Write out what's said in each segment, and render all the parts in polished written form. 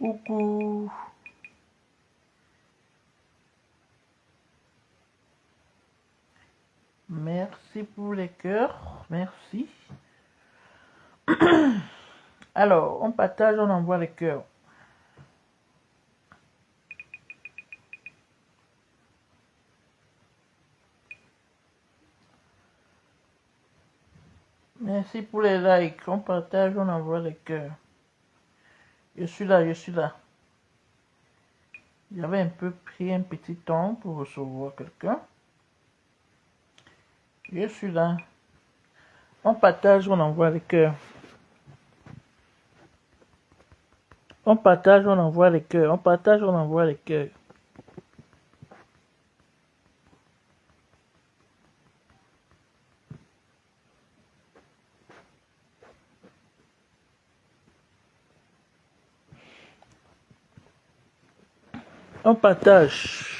Coucou. Merci pour les cœurs. Merci. Alors, on partage, on envoie les cœurs. Merci pour les likes. On partage, on envoie les cœurs. Je suis là, je suis là. J'avais un peu pris un petit temps pour recevoir quelqu'un. Je suis là. On partage, on envoie les cœurs. On partage, on envoie les cœurs. On partage, on envoie les cœurs. On partage.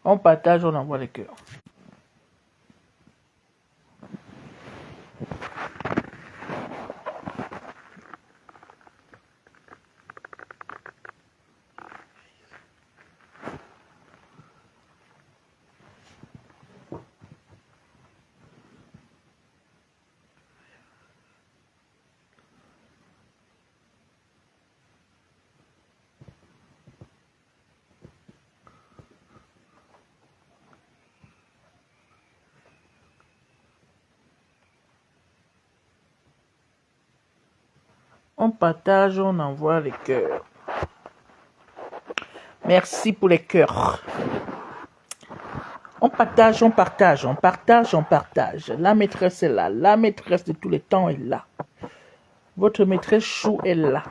On partage, on envoie les cœurs. On partage, on envoie les cœurs. Merci pour les cœurs. On partage, on partage, on partage, on partage. La maîtresse est là. La maîtresse de tous les temps est là. Votre maîtresse chou est là.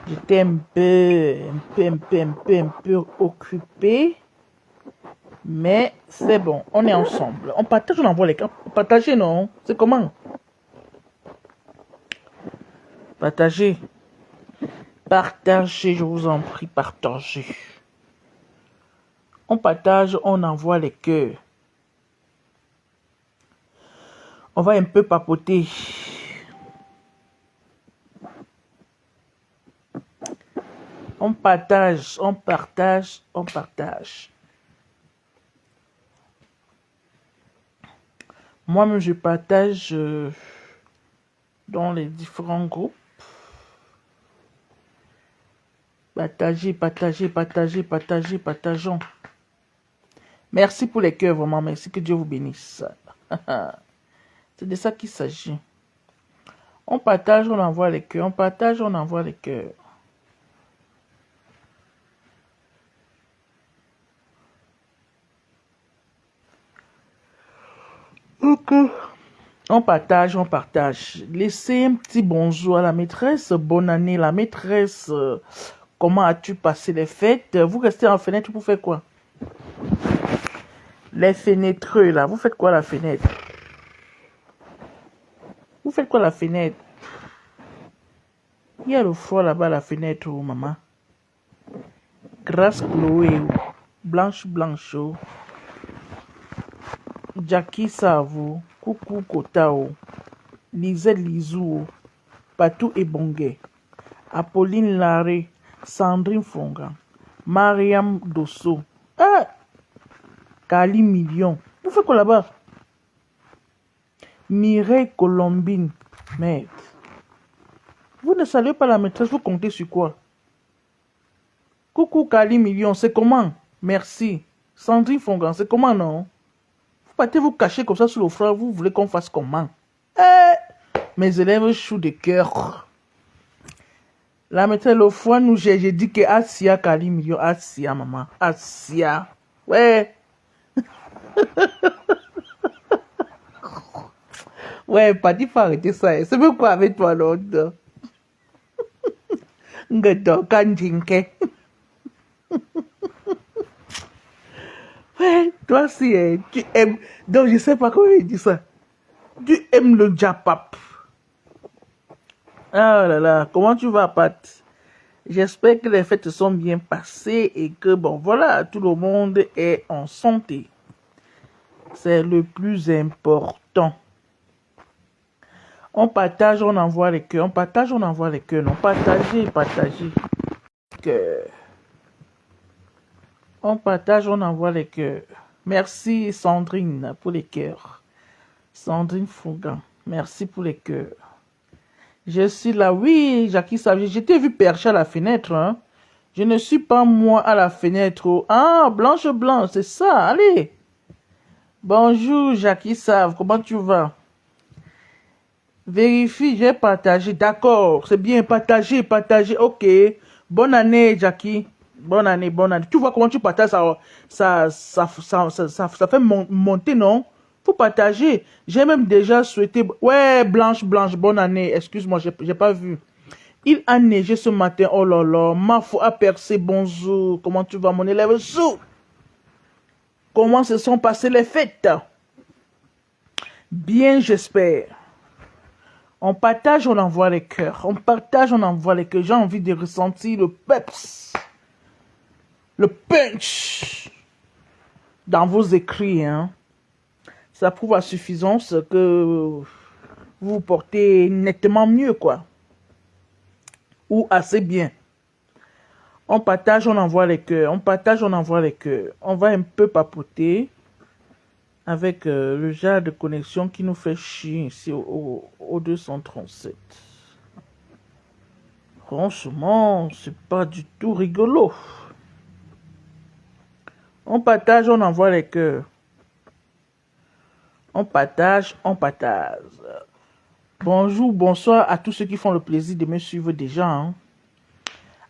J'étais un peu occupée. Mais c'est bon, on est ensemble. On partage, on envoie les cœurs. Partagez, non? C'est comment? Partagez. Partagez, je vous en prie, partagez. On partage, on envoie les cœurs. On va un peu papoter. On partage, on partage, on partage. Moi-même, je partage dans les différents groupes. Partagez, partagez, partagez, partagez, partageons. Merci pour les cœurs, vraiment. Merci, que Dieu vous bénisse. C'est de ça qu'il s'agit. On partage, on envoie les cœurs. On partage, on envoie les cœurs. Ok. On partage, on partage. Laissez un petit bonjour à la maîtresse. Bonne année, la maîtresse. Comment as-tu passé les fêtes? Vous restez en fenêtre pour faire quoi? Les fenêtreux, là. Vous faites quoi, la fenêtre? Vous faites quoi, la fenêtre? Il y a le froid là-bas, la fenêtre, oh, maman. Grâce Chloé, oh. Blanche Blanche, oh. Jackie Savo, Coucou Kotao, Lisette Lizou, Patou Ebongue, Apolline Laré, Sandrine Fonga, Mariam Dosso, ah, Kali Million. Vous faites quoi là-bas? Mireille Colombine, merde. Vous ne saluez pas la maîtresse, vous comptez sur quoi? Coucou Kali Million, c'est comment? Merci. Sandrine Fonga, c'est comment, non? Vous partez vous cacher comme ça sous le froid, vous voulez qu'on fasse comment? Mes élèves chou de cœur. La maîtresse, le froid nous j'ai dit que Asia Kali Million, Asia maman, Asia. Ouais. Ouais, pas dit faut arrêter ça. C'est même quoi avec toi l'autre? Ngado kanjinke. Ouais, toi aussi, tu aimes. Donc je sais pas comment il dit ça. Tu aimes le Japap. Ah là là, comment tu vas, Pat? J'espère que les fêtes se sont bien passées et que, bon, voilà, tout le monde est en santé. C'est le plus important. On partage, on envoie les cœurs. On partage, on envoie les cœurs. Non, partagez, partagez. Cœur. On partage, on envoie les cœurs. Merci Sandrine pour les cœurs. Sandrine Fougan, merci pour les cœurs. Je suis là, oui, Jackie Savie. Je t'ai vu percher à la fenêtre. Hein. Je ne suis pas moi à la fenêtre. Ah, Blanche Blanche, c'est ça. Allez. Bonjour, Jackie Save. Comment tu vas? Vérifie, j'ai partagé. D'accord, c'est bien. Partagé, partagé. Ok. Bonne année, Jackie. Bonne année, bonne année. Tu vois comment tu partages ça fait monter, non? Faut partager. J'ai même déjà souhaité. Ouais, Blanche, Blanche, bonne année. Excuse-moi, j'ai pas vu. Il a neigé ce matin. Oh là là. Ma foi a percé. Bonjour. Comment tu vas, mon élève? Comment se sont passées les fêtes? Bien, j'espère. On partage, on envoie les cœurs. On partage, on envoie les cœurs. J'ai envie de ressentir le peps. Le punch. Dans vos écrits, hein. Ça prouve à suffisance que vous vous portez nettement mieux, quoi. Ou assez bien. On partage, on envoie les cœurs. On partage, on envoie les cœurs. On va un peu papoter avec le genre de connexion qui nous fait chier ici au 237. Franchement, c'est pas du tout rigolo. On partage, on envoie les cœurs. On partage, on partage. Bonjour, bonsoir à tous ceux qui font le plaisir de me suivre déjà. Hein.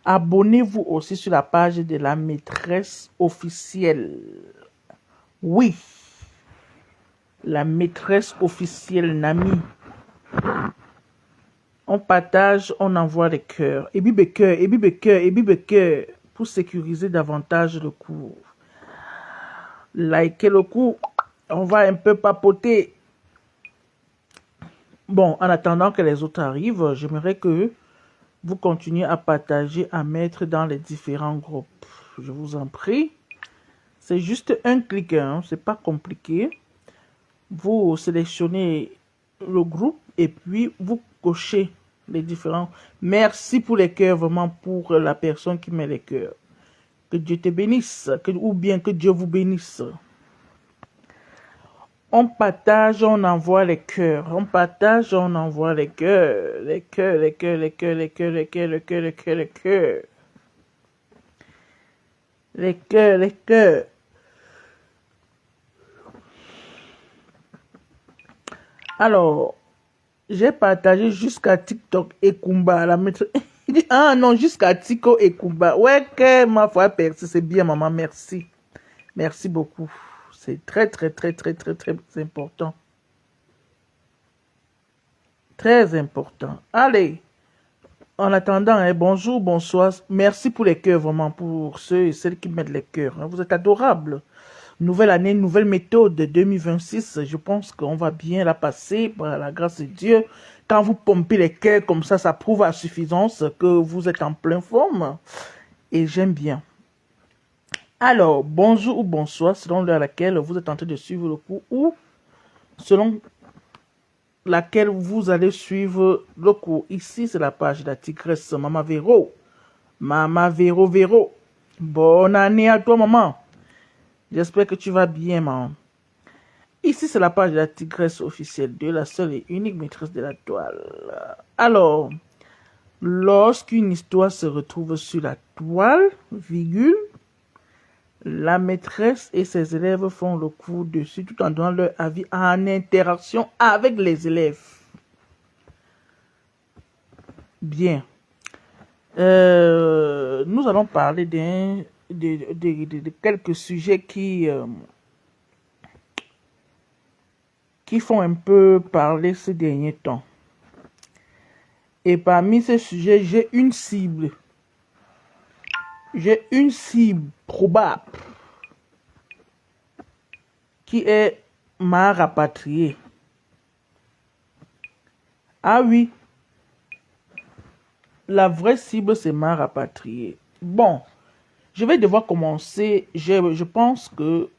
Abonnez-vous aussi sur la page de la maîtresse officielle. Oui, la maîtresse officielle Nami. On partage, on envoie les cœurs. Et bibe cœur, pour sécuriser davantage le cours. Likez le cours. On va un peu papoter. Bon, en attendant que les autres arrivent, j'aimerais que vous continuiez à partager, à mettre dans les différents groupes. Je vous en prie. C'est juste un clic, hein, c'est pas compliqué. Vous sélectionnez le groupe et puis vous cochez les différents. Merci pour les cœurs, vraiment pour la personne qui met les cœurs. Que Dieu te bénisse, ou bien que Dieu vous bénisse. On partage, on envoie les cœurs. On partage, on envoie les cœurs. Les cœurs, les cœurs, les cœurs, les cœurs, les cœurs, les cœurs, les cœurs, les cœurs. Les cœurs, les cœurs. Alors, j'ai partagé jusqu'à TikTok et Kumba. La maître... Il dit, ah non, jusqu'à Tico et Kumba. Ouais, que ma foi percée, c'est bien, maman, merci. Merci beaucoup. C'est très, très, très, très, très, très important. Très important. Allez, en attendant, hein, bonjour, bonsoir. Merci pour les cœurs, vraiment, pour ceux et celles qui mettent les cœurs. Hein. Vous êtes adorables. Nouvelle année, nouvelle méthode 2026. Je pense qu'on va bien la passer par la grâce de Dieu. Quand vous pompez les cœurs comme ça prouve à suffisance que vous êtes en pleine forme. Et j'aime bien. Alors, bonjour ou bonsoir, selon l'heure à laquelle vous êtes en train de suivre le cours ou selon laquelle vous allez suivre le cours. Ici, c'est la page de la tigresse Maman Véro. Maman Véro Véro. Bonne année à toi, maman. J'espère que tu vas bien, maman. Ici, c'est la page de la tigresse officielle de la seule et unique maîtresse de la toile. Alors, lorsqu'une histoire se retrouve sur la toile, virgule, la maîtresse et ses élèves font le cours dessus tout en donnant leur avis en interaction avec les élèves. Bien. Nous allons parler de quelques sujets qui font un peu parler ces derniers temps. Et parmi ces sujets, j'ai une cible. J'ai une cible probable qui est ma rapatriée. Ah oui, la vraie cible, c'est ma rapatriée. Bon, je vais devoir commencer. Je pense que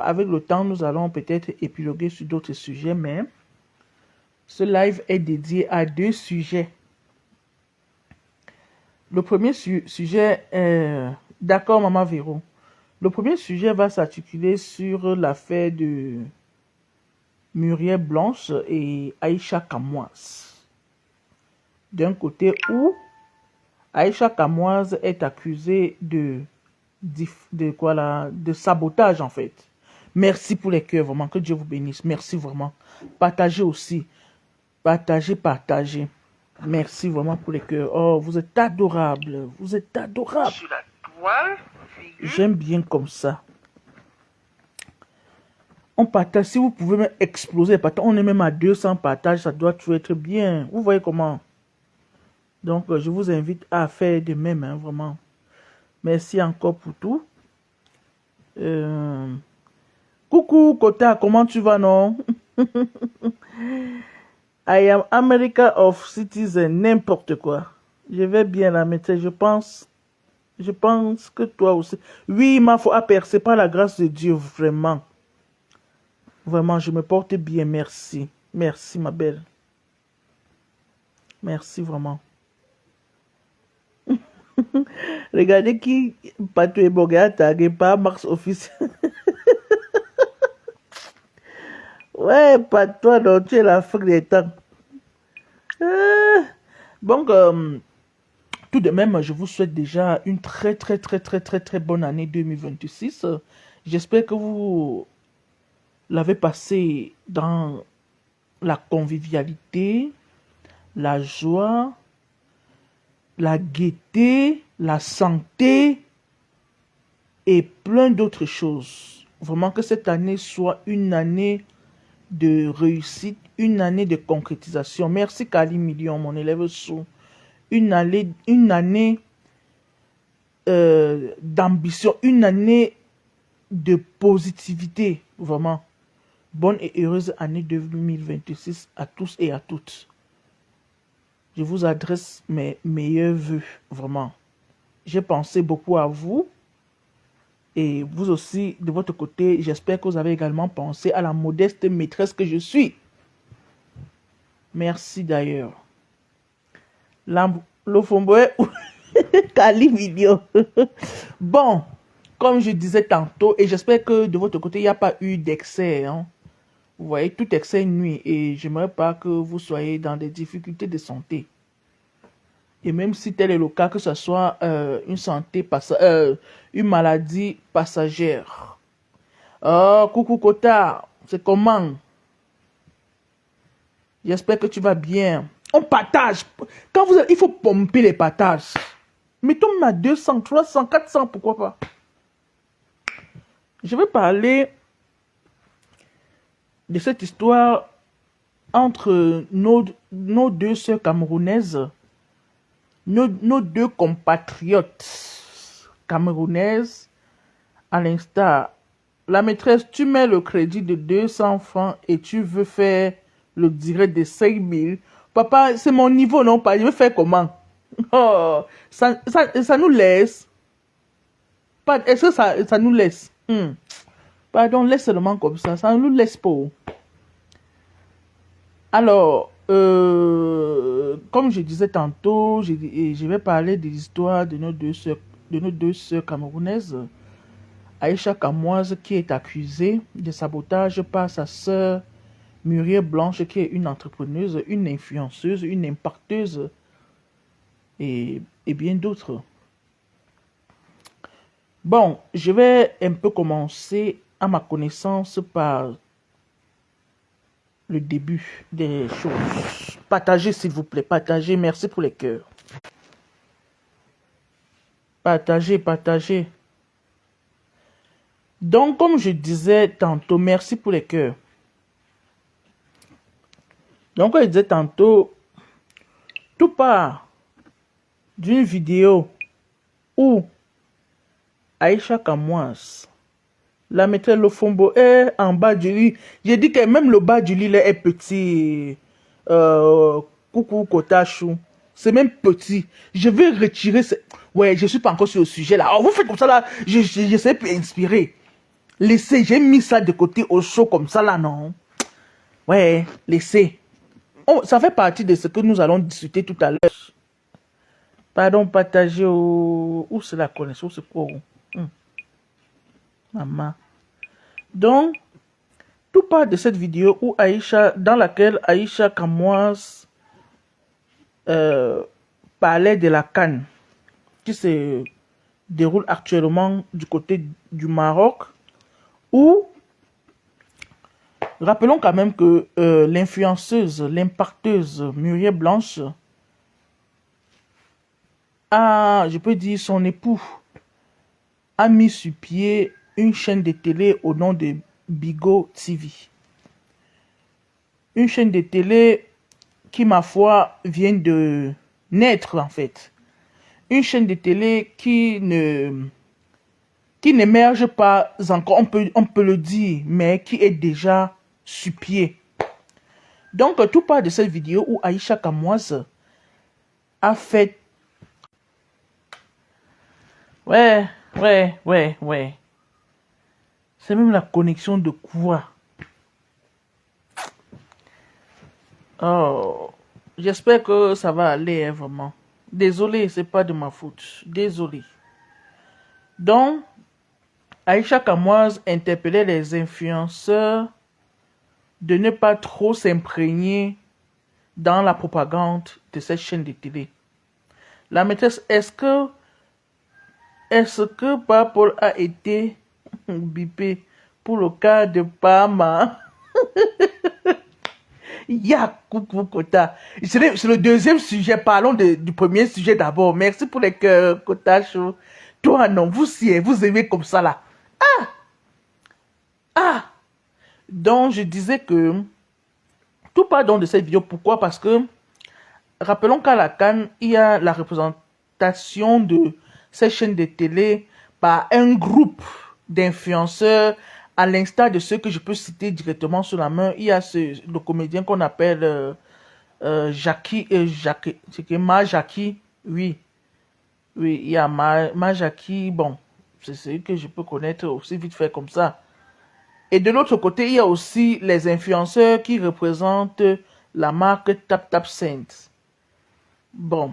avec le temps, nous allons peut-être épiloguer sur d'autres sujets, mais ce live est dédié à 2 sujets. Le premier sujet est... D'accord, Maman Véro. Le premier sujet va s'articuler sur l'affaire de Muriel Blanche et Aïcha Kamoise. D'un côté où Aïcha Kamoise est accusée de sabotage en fait. Merci pour les cœurs, vraiment, que Dieu vous bénisse. Merci vraiment. Partagez aussi. Partagez. Merci vraiment pour les cœurs. Oh, vous êtes adorables. Vous êtes adorables. Sur la toile, J'aime bien comme ça. On partage. Si vous pouvez même exploser les partages, on est même à 200 partages. Ça doit toujours être bien. Vous voyez comment? Donc, je vous invite à faire de même, hein, vraiment. Merci encore pour tout. Coucou, Kota, comment tu vas, non? I am America of Citizen, n'importe quoi. Je vais bien là, mais je pense que toi aussi. Oui, il m'a faut apercer par la grâce de Dieu, vraiment. Vraiment, je me porte bien, merci. Merci, ma belle. Merci, vraiment. Regardez qui, Patou et Boga, tagué par Mars Office. Ouais, pas toi, donc tu es l'Afrique des temps. Donc, tout de même, je vous souhaite déjà une très bonne année 2026. J'espère que vous l'avez passé dans la convivialité, la joie, la gaieté, la santé et plein d'autres choses. Vraiment que cette année soit une année de réussite, une année de concrétisation. Merci Kali Million, mon élève sous. Une année d'ambition, une année de positivité, vraiment. Bonne et heureuse année 2026 à tous et à toutes. Je vous adresse mes meilleurs vœux, vraiment. J'ai pensé beaucoup à vous. Et vous aussi, de votre côté, j'espère que vous avez également pensé à la modeste maîtresse que je suis. Merci d'ailleurs. Le Fomboé Kali Video. Bon, comme je disais tantôt, et j'espère que de votre côté, il n'y a pas eu d'excès. Hein. Vous voyez, tout excès nuit. Et j'aimerais pas que vous soyez dans des difficultés de santé. Et même si tel est le cas, que ce soit une maladie passagère. Oh, coucou Kota, c'est comment? J'espère que tu vas bien. On partage. Il faut pomper les partages. Mettons à 200, 300, 400, pourquoi pas. Je vais parler de cette histoire entre nos 2 sœurs camerounaises. Nos 2 compatriotes camerounaises, à l'instar, la maîtresse, tu mets le crédit de 200 francs et tu veux faire le direct de 5000. Papa, c'est mon niveau, non pas? Je vais faire comment? Oh, ça nous laisse. Est-ce que ça nous laisse? Pardon, laisse seulement comme ça. Ça nous laisse pas. Alors, comme je disais tantôt, je vais parler de l'histoire de nos 2 sœurs camerounaises. Aïcha Kamoise qui est accusée de sabotage par sa sœur Muriel Blanche qui est une entrepreneuse, une influenceuse, une impacteuse et bien d'autres. Bon, je vais un peu commencer à ma connaissance par le début des choses. Partagez s'il vous plaît, partagez, merci pour les cœurs. Partagez. Donc, comme je disais tantôt, merci pour les cœurs. Donc, comme je disais tantôt, tout part d'une vidéo où Aïcha Kamoise, la maîtresse Lofombo, est en bas du lit. J'ai dit que même le bas du lit là, est petit. Coucou Kotachu. C'est même petit. Je vais retirer... Ouais, je suis pas encore sur le sujet là. Oh, vous faites comme ça là. Je sais plus inspirer. Laissez, j'ai mis ça de côté au chaud comme ça là, non? Ouais, laissez. Oh, ça fait partie de ce que nous allons discuter tout à l'heure. Pardon, partager au... Où c'est la connaissance? C'est quoi? Maman. Donc, tout part de cette vidéo où Aïcha, dans laquelle Aïcha Kamoise parlait de la CAN qui se déroule actuellement du côté du Maroc, où rappelons quand même que l'influenceuse, l'impacteuse Muriel Blanche a, je peux dire, son époux a mis sur pied une chaîne de télé au nom de Bigo TV. Une chaîne de télé qui, ma foi, vient de naître en fait. Une chaîne de télé qui n'émerge pas encore, on peut le dire, mais qui est déjà sur pied. Donc, tout part de cette vidéo où Aïcha Kamoise a fait... Ouais. C'est même la connexion de quoi? Oh, j'espère que ça va aller, hein, vraiment. Désolé, c'est pas de ma faute. Désolé. Donc, Aïcha Kamoise interpellait les influenceurs de ne pas trop s'imprégner dans la propagande de cette chaîne de télé. La maîtresse, est-ce que Paul a été bipé pour le cas de Pama? Coucou Kota. C'est le deuxième sujet. Parlons du premier sujet d'abord. Merci pour les cœurs, Kota Show. Toi, non, vous aimez comme ça là. Donc, je disais que tout part donc de cette vidéo. Pourquoi? Parce que, rappelons qu'à la CAN, il y a la représentation de cette chaîne de télé par un groupe d'influenceurs, à l'instar de ceux que je peux citer directement sur la main. Il y a le comédien qu'on appelle Jackie, c'est Ma Jackie, oui, il y a Ma Jackie, bon, c'est celui que je peux connaître aussi vite fait comme ça. Et de l'autre côté, il y a aussi les influenceurs qui représentent la marque TapTapSend. Bon,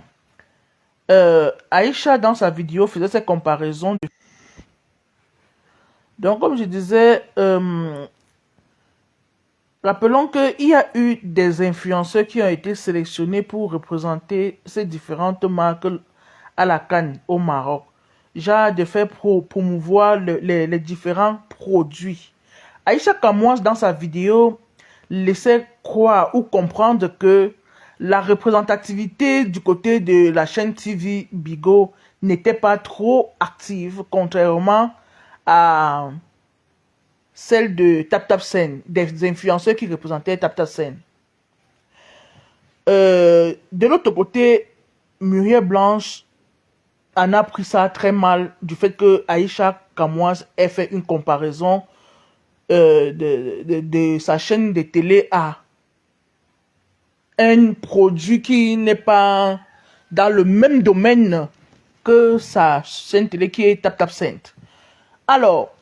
Aïcha dans sa vidéo faisait cette comparaison. Donc, comme je disais, rappelons qu'il y a eu des influenceurs qui ont été sélectionnés pour représenter ces différentes marques à la CAN au Maroc. Genre de faire promouvoir les différents produits. Aïcha Kamoise, dans sa vidéo, laissait croire ou comprendre que la représentativité du côté de la chaîne TV Bigo n'était pas trop active, contrairement à celle de TapTapSend, des influenceurs qui représentaient TapTapSend. De l'autre côté, Muriel Blanche en a pris ça très mal du fait que Aïcha Kamoise ait fait une comparaison de sa chaîne de télé à un produit qui n'est pas dans le même domaine que sa chaîne télé qui est TapTapSend. Alors,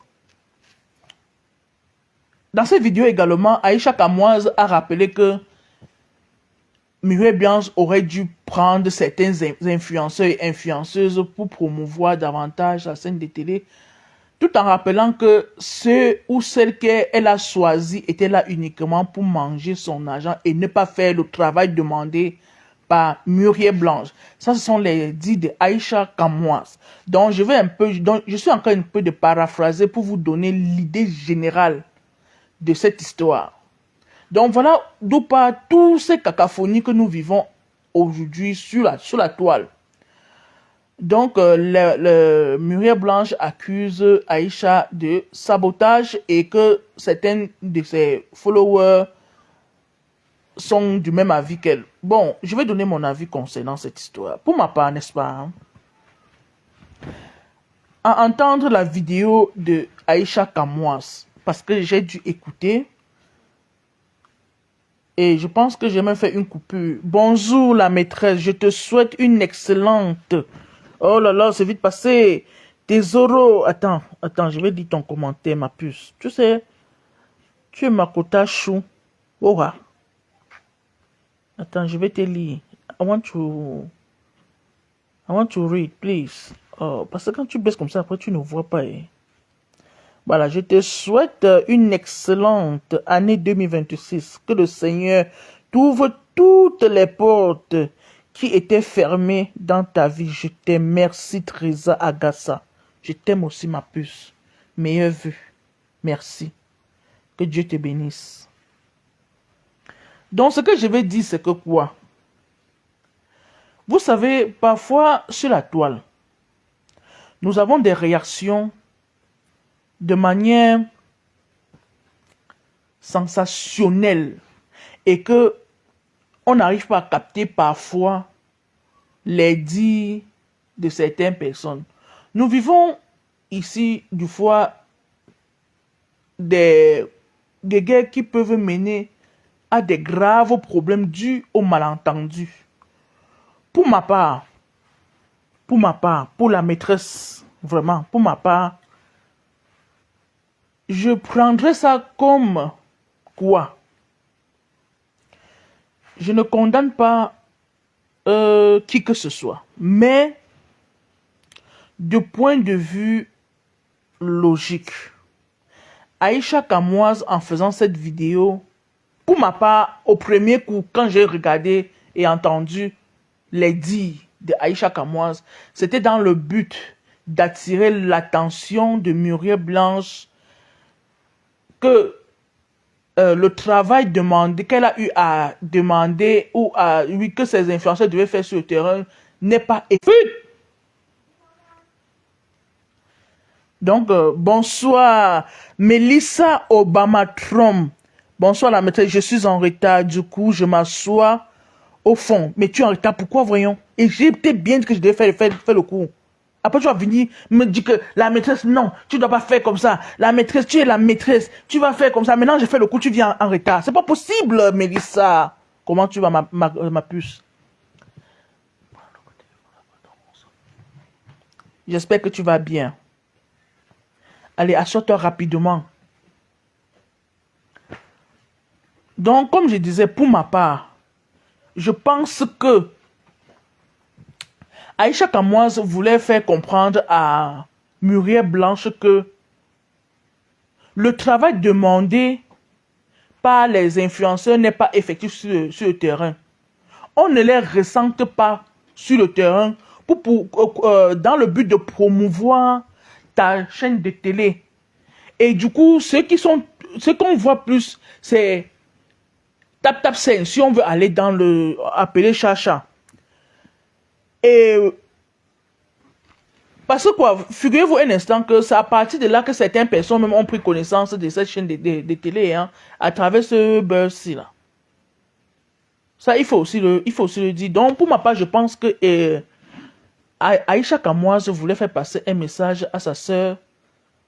dans cette vidéo également, Aïcha Kamoise a rappelé que Muriel Blanche aurait dû prendre certains influenceurs et influenceuses pour promouvoir davantage la chaîne de télé, tout en rappelant que ceux ou celles qu'elle a choisis étaient là uniquement pour manger son argent et ne pas faire le travail demandé par Muriel Blanche. Ça, ce sont les dits de Aïcha Kamoise. Donc, je suis encore un peu de paraphraser pour vous donner l'idée générale de cette histoire. Donc, voilà d'où part tous ces cacophonies que nous vivons aujourd'hui sur la toile. Donc, Muriel Blanche accuse Aïcha de sabotage et que certains de ses followers sont du même avis qu'elle. Bon, je vais donner mon avis concernant cette histoire. Pour ma part, n'est-ce pas? Hein? À entendre la vidéo de Aïcha Kamoise, parce que j'ai dû écouter, Et je pense que j'ai même fait une coupure. Bonjour la maîtresse, je te souhaite une excellente. Oh là là, c'est vite passé. Tesoro, attends, je vais dire ton commentaire, ma puce. Tu sais, tu es ma kota chou. Oh, ah. Attends, je vais te lire. I want to read, please. Oh, parce que quand tu baisses comme ça, après tu ne vois pas. Eh. Voilà, je te souhaite une excellente année 2026. Que le Seigneur t'ouvre toutes les portes qui étaient fermées dans ta vie. Je t'aime. Merci, Teresa Agassa. Je t'aime aussi, ma puce. Meilleure vue. Merci. Que Dieu te bénisse. Donc, ce que je vais dire, c'est que quoi? Vous savez, parfois, sur la toile, nous avons des réactions de manière sensationnelle et que on n'arrive pas à capter parfois les dires de certaines personnes. Nous vivons ici, du fois, des guerres qui peuvent mener à des graves problèmes dus au malentendu. Pour ma part, pour la maîtresse, vraiment, pour ma part, je prendrais ça comme quoi? Je ne condamne pas qui que ce soit, mais de point de vue logique, Aïcha Kamoise, en faisant cette vidéo, pour ma part, au premier coup, quand j'ai regardé et entendu les dires de Aïcha Kamoise, c'était dans le but d'attirer l'attention de Muriel Blanche que le travail demandé, qu'elle a eu à demander ou que ses influenceurs devaient faire sur le terrain n'est pas effectué. Donc, bonsoir, Melissa Obama-Trump. Bonsoir la maîtresse, je suis en retard, du coup, je m'assois au fond. Mais tu es en retard, pourquoi, voyons? Et j'ai peut-être bien dit que je devais faire le cours. Après, tu vas venir me dire que la maîtresse, non, tu ne dois pas faire comme ça. La maîtresse, tu es la maîtresse, tu vas faire comme ça. Maintenant, j'ai fait le coup, tu viens en retard. C'est pas possible, Mélissa. Comment tu vas, ma puce? J'espère que tu vas bien. Allez, assure-toi rapidement. Donc, comme je disais, pour ma part, je pense que Aïcha Kamoise voulait faire comprendre à Muriel Blanche que le travail demandé par les influenceurs n'est pas effectif sur le terrain. On ne les ressente pas sur le terrain dans le but de promouvoir ta chaîne de télé. Et du coup, ce qu'on voit plus, c'est tap scène, si on veut aller dans le appeler chacha. Et parce que quoi, figurez-vous un instant que c'est à partir de là que certaines personnes même ont pris connaissance de cette chaîne de télé, hein, à travers ce buzz-ci là. Ça, il faut aussi le dire. Donc, pour ma part, je pense que Aïcha Kamoise voulait faire passer un message à sa sœur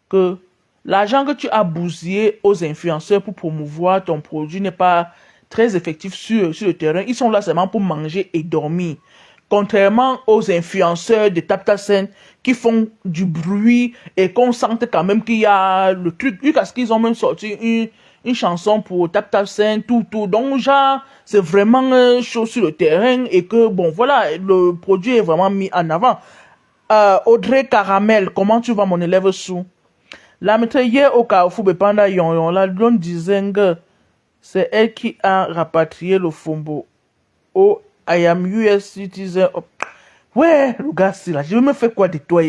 que l'argent que tu as bousillé aux influenceurs pour promouvoir ton produit n'est pas très effectif sur le terrain. Ils sont là seulement pour manger et dormir. Contrairement aux influenceurs de Taptacen qui font du bruit et qu'on sente quand même qu'il y a le truc. Parce qu'ils ont même sorti une chanson pour Taptacen, tout. Donc, genre, c'est vraiment chaud sur le terrain et que, bon, voilà, le produit est vraiment mis en avant. Audrey Caramel, comment tu vas, mon élève sous? La maîtresse hier au Carrefour, pendant yon, là, l'on disait que c'est elle qui a rapatrié le fombo. Oh, I am US citizen. Oh. Ouais, le gars, c'est là. Je me fais quoi de toi?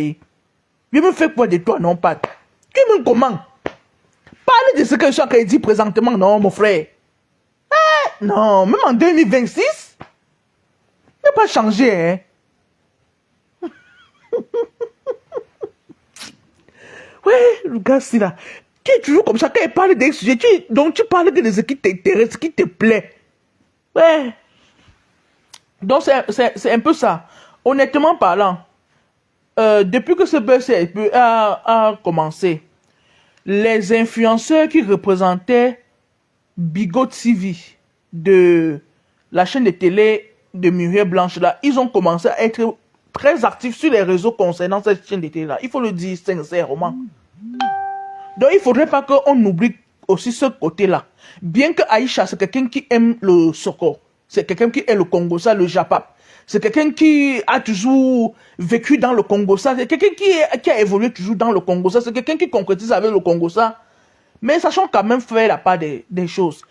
Je me fais quoi de toi, non, pas? Tu me comment? Parle de ce que je suis en train de dire présentement, non, mon frère. Non, même en 2026, n'a pas changé, hein. Ouais, le gars, c'est là. Tu es toujours comme ça, quand il parle des sujets, donc tu parles de ce qui t'intéresse, ce qui te plaît. Ouais. Donc, c'est un peu ça. Honnêtement parlant, depuis que ce buzz a commencé, les influenceurs qui représentaient Bigot TV de la chaîne de télé de Muriel Blanche là, ils ont commencé à être très actifs sur les réseaux concernant cette chaîne de télé là. Il faut le dire sincèrement. Donc il ne faudrait pas qu'on oublie aussi ce côté-là. Bien que Aïcha, c'est quelqu'un qui aime le Soko, c'est quelqu'un qui aime le Congo, ça, le Japap. C'est quelqu'un qui a toujours vécu dans le Congo, ça. C'est quelqu'un qui a évolué toujours dans le Congo, ça. C'est quelqu'un qui concrétise avec le Congo, ça. Mais sachant quand même faire la part des choses.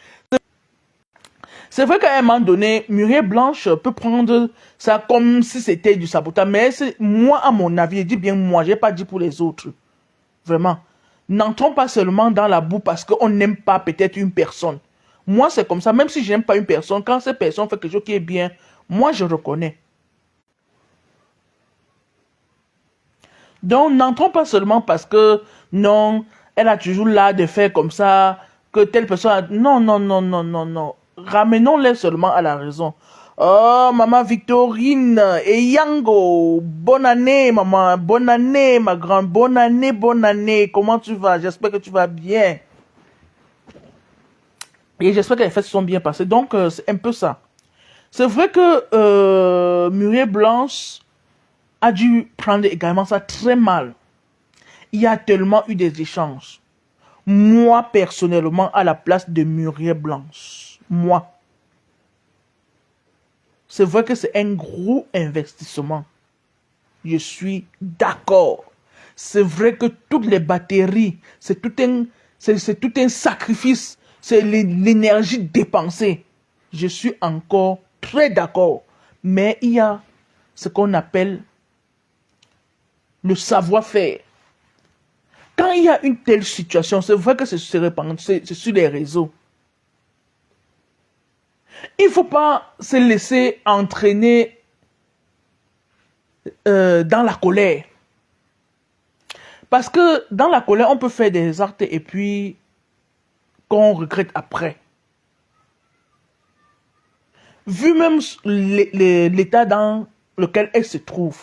C'est vrai qu'à un moment donné, Muriel Blanche peut prendre ça comme si c'était du sabotage. Mais moi, à mon avis, je dis bien moi, je n'ai pas dit pour les autres. Vraiment. N'entrons pas seulement dans la boue parce qu'on n'aime pas peut-être une personne. Moi, c'est comme ça. Même si je n'aime pas une personne, quand cette personne fait quelque chose qui est bien, moi, je reconnais. Donc, n'entrons pas seulement parce que, non, elle a toujours l'art de faire comme ça, que telle personne a... Non, non, non, non, non, non. Ramenons-les seulement à la raison. Oh, maman Victorine et Yango, bonne année, maman, bonne année, ma grande, bonne année, bonne année. Comment tu vas? J'espère que tu vas bien. Et j'espère que les fêtes se sont bien passées. Donc, c'est un peu ça. C'est vrai que Muriel Blanche a dû prendre également ça très mal. Il y a tellement eu des échanges. Moi, personnellement, à la place de Muriel Blanche, moi, c'est vrai que c'est un gros investissement. Je suis d'accord. C'est vrai que toutes les batteries, c'est tout un sacrifice. C'est l'énergie dépensée. Je suis encore très d'accord. Mais il y a ce qu'on appelle le savoir-faire. Quand il y a une telle situation, c'est vrai que c'est sur les réseaux. Il ne faut pas se laisser entraîner dans la colère. Parce que dans la colère, on peut faire des actes et puis qu'on regrette après. Vu même l'état dans lequel elle se trouve,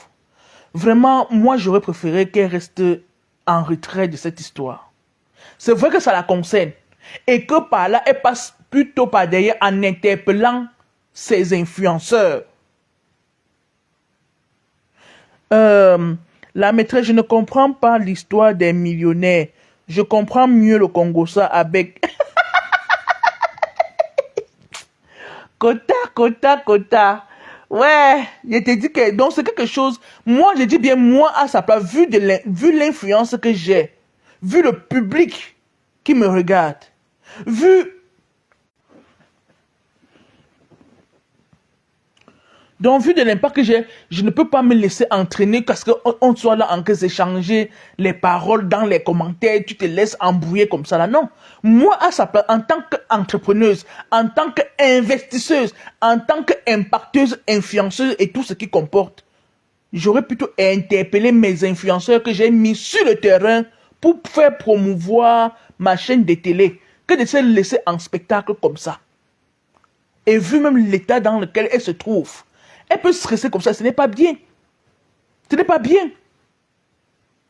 vraiment, moi, j'aurais préféré qu'elle reste en retrait de cette histoire. C'est vrai que ça la concerne. Et que par là, elle passe plutôt par derrière en interpellant ses influenceurs. La maîtresse, je ne comprends pas l'histoire des millionnaires. Je comprends mieux le Congo-ça avec... Kota. Ouais, je te dis que... Donc, c'est quelque chose... Moi, je dis bien, moi, à sa place, vu l'influence que j'ai, vu le public qui me regarde, vu... Donc, vu de l'impact que j'ai, je ne peux pas me laisser entraîner parce qu'on soit là en train d'échanger les paroles dans les commentaires, tu te laisses embrouiller comme ça là. Non. Moi, à sa place, en tant qu'entrepreneuse, en tant qu'investisseuse, en tant qu'impacteuse, influenceuse et tout ce qui comporte, j'aurais plutôt interpellé mes influenceurs que j'ai mis sur le terrain pour faire promouvoir ma chaîne de télé que de se laisser en spectacle comme ça. Et vu même l'état dans lequel elle se trouve, elle peut stresser comme ça, ce n'est pas bien. Ce n'est pas bien.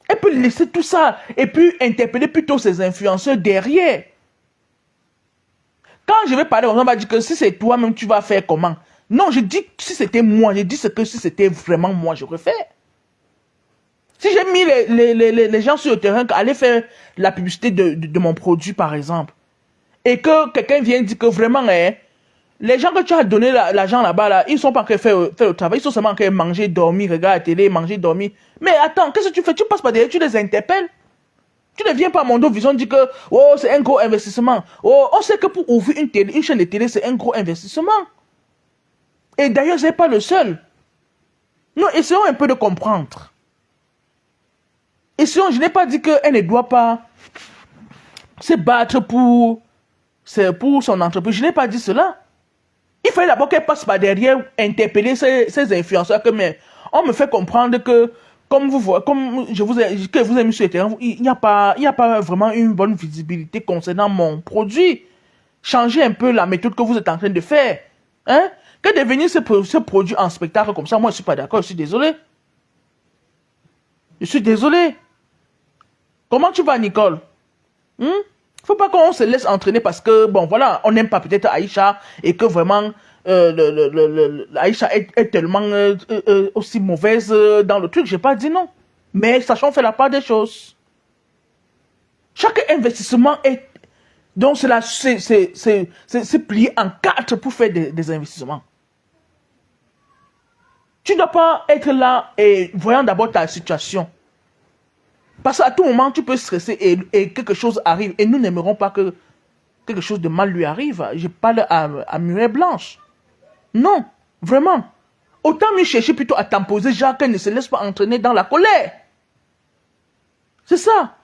Elle peut laisser tout ça et puis interpeller plutôt ses influenceurs derrière. Quand je vais parler, on va dire que si c'est toi-même, tu vas faire comment? Non, je dis si c'était moi, je dis ce que si c'était vraiment moi, j'aurais fait. Si j'ai mis les gens sur le terrain, aller faire la publicité de mon produit, par exemple, et que quelqu'un vient dire que vraiment, les gens que tu as donné l'argent là-bas, là, ils ne sont pas en train de faire le travail, ils sont seulement en train de manger, dormir, regarder la télé, manger, dormir. Mais attends, qu'est-ce que tu fais? Tu passes par derrière, tu les interpelles. Tu ne viens pas à mon dos vision dire que oh, c'est un gros investissement. Oh, on sait que pour ouvrir une chaîne de télé, c'est un gros investissement. Et d'ailleurs, ce n'est pas le seul. Non, essayons un peu de comprendre. Essayons, je n'ai pas dit qu'elle ne doit pas se battre pour son entreprise. Je n'ai pas dit cela. Il fallait d'abord qu'elle passe par derrière, interpeller ces influenceurs. On me fait comprendre que, comme vous voyez, que vous avez mis sur le terrain, il n'y a pas vraiment une bonne visibilité concernant mon produit. Changez un peu la méthode que vous êtes en train de faire. Hein? Que devenir ce produit en spectacle comme ça, moi je ne suis pas d'accord, je suis désolé. Je suis désolé. Comment tu vas, Nicole? Faut pas qu'on se laisse entraîner parce que, bon, voilà, on n'aime pas peut-être Aïcha et que vraiment, Aïcha est tellement aussi mauvaise dans le truc. J'ai pas dit non. Mais sachons faire la part des choses. Chaque investissement est... Donc, c'est plié en 4 pour faire des investissements. Tu ne dois pas être là et voyant d'abord ta situation. Parce qu'à tout moment, tu peux stresser et quelque chose arrive. Et nous n'aimerons pas que quelque chose de mal lui arrive. Je parle à Muret Blanche. Non, vraiment. Autant mieux chercher plutôt à t'imposer, genre qu'elle ne se laisse pas entraîner dans la colère. C'est ça.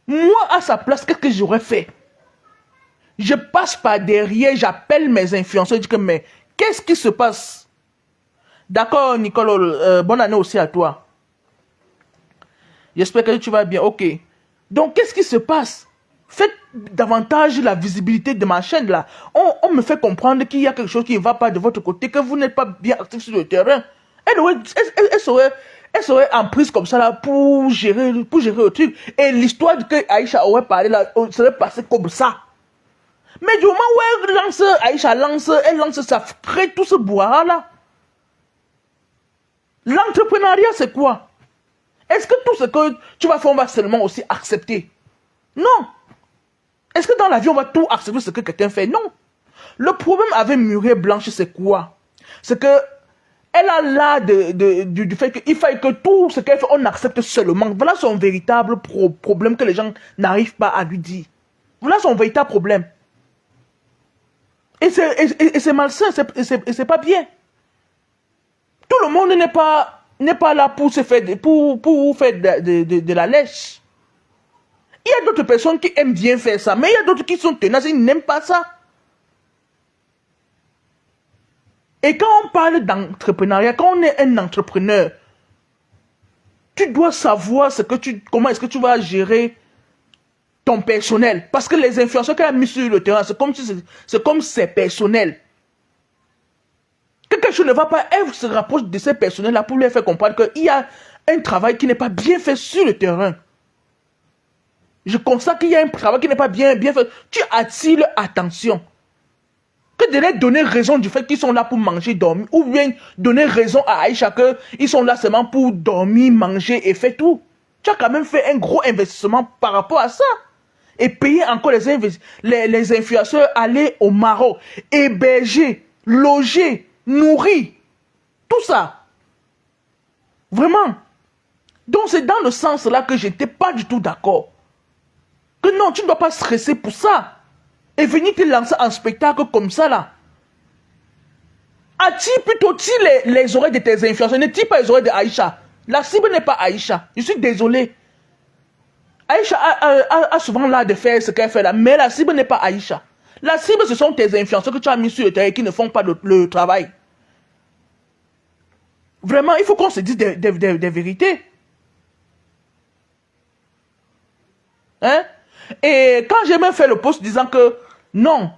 Moi, à sa place, qu'est-ce que j'aurais fait? Je passe par derrière, j'appelle mes influenceurs, je dis que, mais qu'est-ce qui se passe? D'accord, Nicole, bonne année aussi à toi. J'espère que tu vas bien. Ok. Donc, qu'est-ce qui se passe? Faites davantage la visibilité de ma chaîne là. On me fait comprendre qu'il y a quelque chose qui ne va pas de votre côté, que vous n'êtes pas bien actif sur le terrain. Elle serait en prise comme ça là pour gérer le truc. Et l'histoire que Aïcha aurait parlé là serait passée comme ça. Mais du moment où elle lance, elle lance ça, crée tout ce bois là. L'entrepreneuriat c'est quoi? Est-ce que tout ce que tu vas faire, on va seulement aussi accepter? Non. Est-ce que dans la vie, on va tout accepter ce que quelqu'un fait? Non. Le problème avec Muret Blanche, c'est quoi? C'est que elle a là du fait qu'il faille que tout ce qu'elle fait, on accepte seulement. Voilà son véritable problème que les gens n'arrivent pas à lui dire. Voilà son véritable problème. Et c'est malsain, c'est pas bien. Tout le monde n'est pas là pour se faire pour faire de la lèche. Il y a d'autres personnes qui aiment bien faire ça, mais il y a d'autres qui sont tenaces, ils n'aiment pas ça. Et quand on parle d'entrepreneuriat, quand on est un entrepreneur, tu dois savoir comment est-ce que tu vas gérer ton personnel. Parce que les influenceurs qu'elle a mis sur le terrain, c'est comme c'est personnel. Quelque chose ne va pas, elle se rapproche de ces personnels-là pour lui faire comprendre qu'il y a un travail qui n'est pas bien fait sur le terrain. Je constate qu'il y a un travail qui n'est pas bien fait. Tu attires leur attention. Que de leur donner raison du fait qu'ils sont là pour manger, dormir. Ou bien donner raison à Aïcha qu'ils sont là seulement pour dormir, manger et faire tout. Tu as quand même fait un gros investissement par rapport à ça. Et payer encore les influenceurs, aller au Maroc, héberger, loger, nourrir. Tout ça. Vraiment. Donc c'est dans le sens là que je n'étais pas du tout d'accord. Que non, tu ne dois pas stresser pour ça. Et venir te lancer en spectacle comme ça là. Attire plutôt les oreilles de tes influenceurs. Ne tire pas les oreilles de Aïcha. La cible n'est pas Aïcha. Je suis désolé. Aïcha a souvent l'art de faire ce qu'elle fait là. Mais la cible n'est pas Aïcha. La cible, ce sont tes influenceurs que tu as mis sur le terrain qui ne font pas le travail. Vraiment, il faut qu'on se dise des vérités. Hein? Et quand j'ai même fait le post disant que non,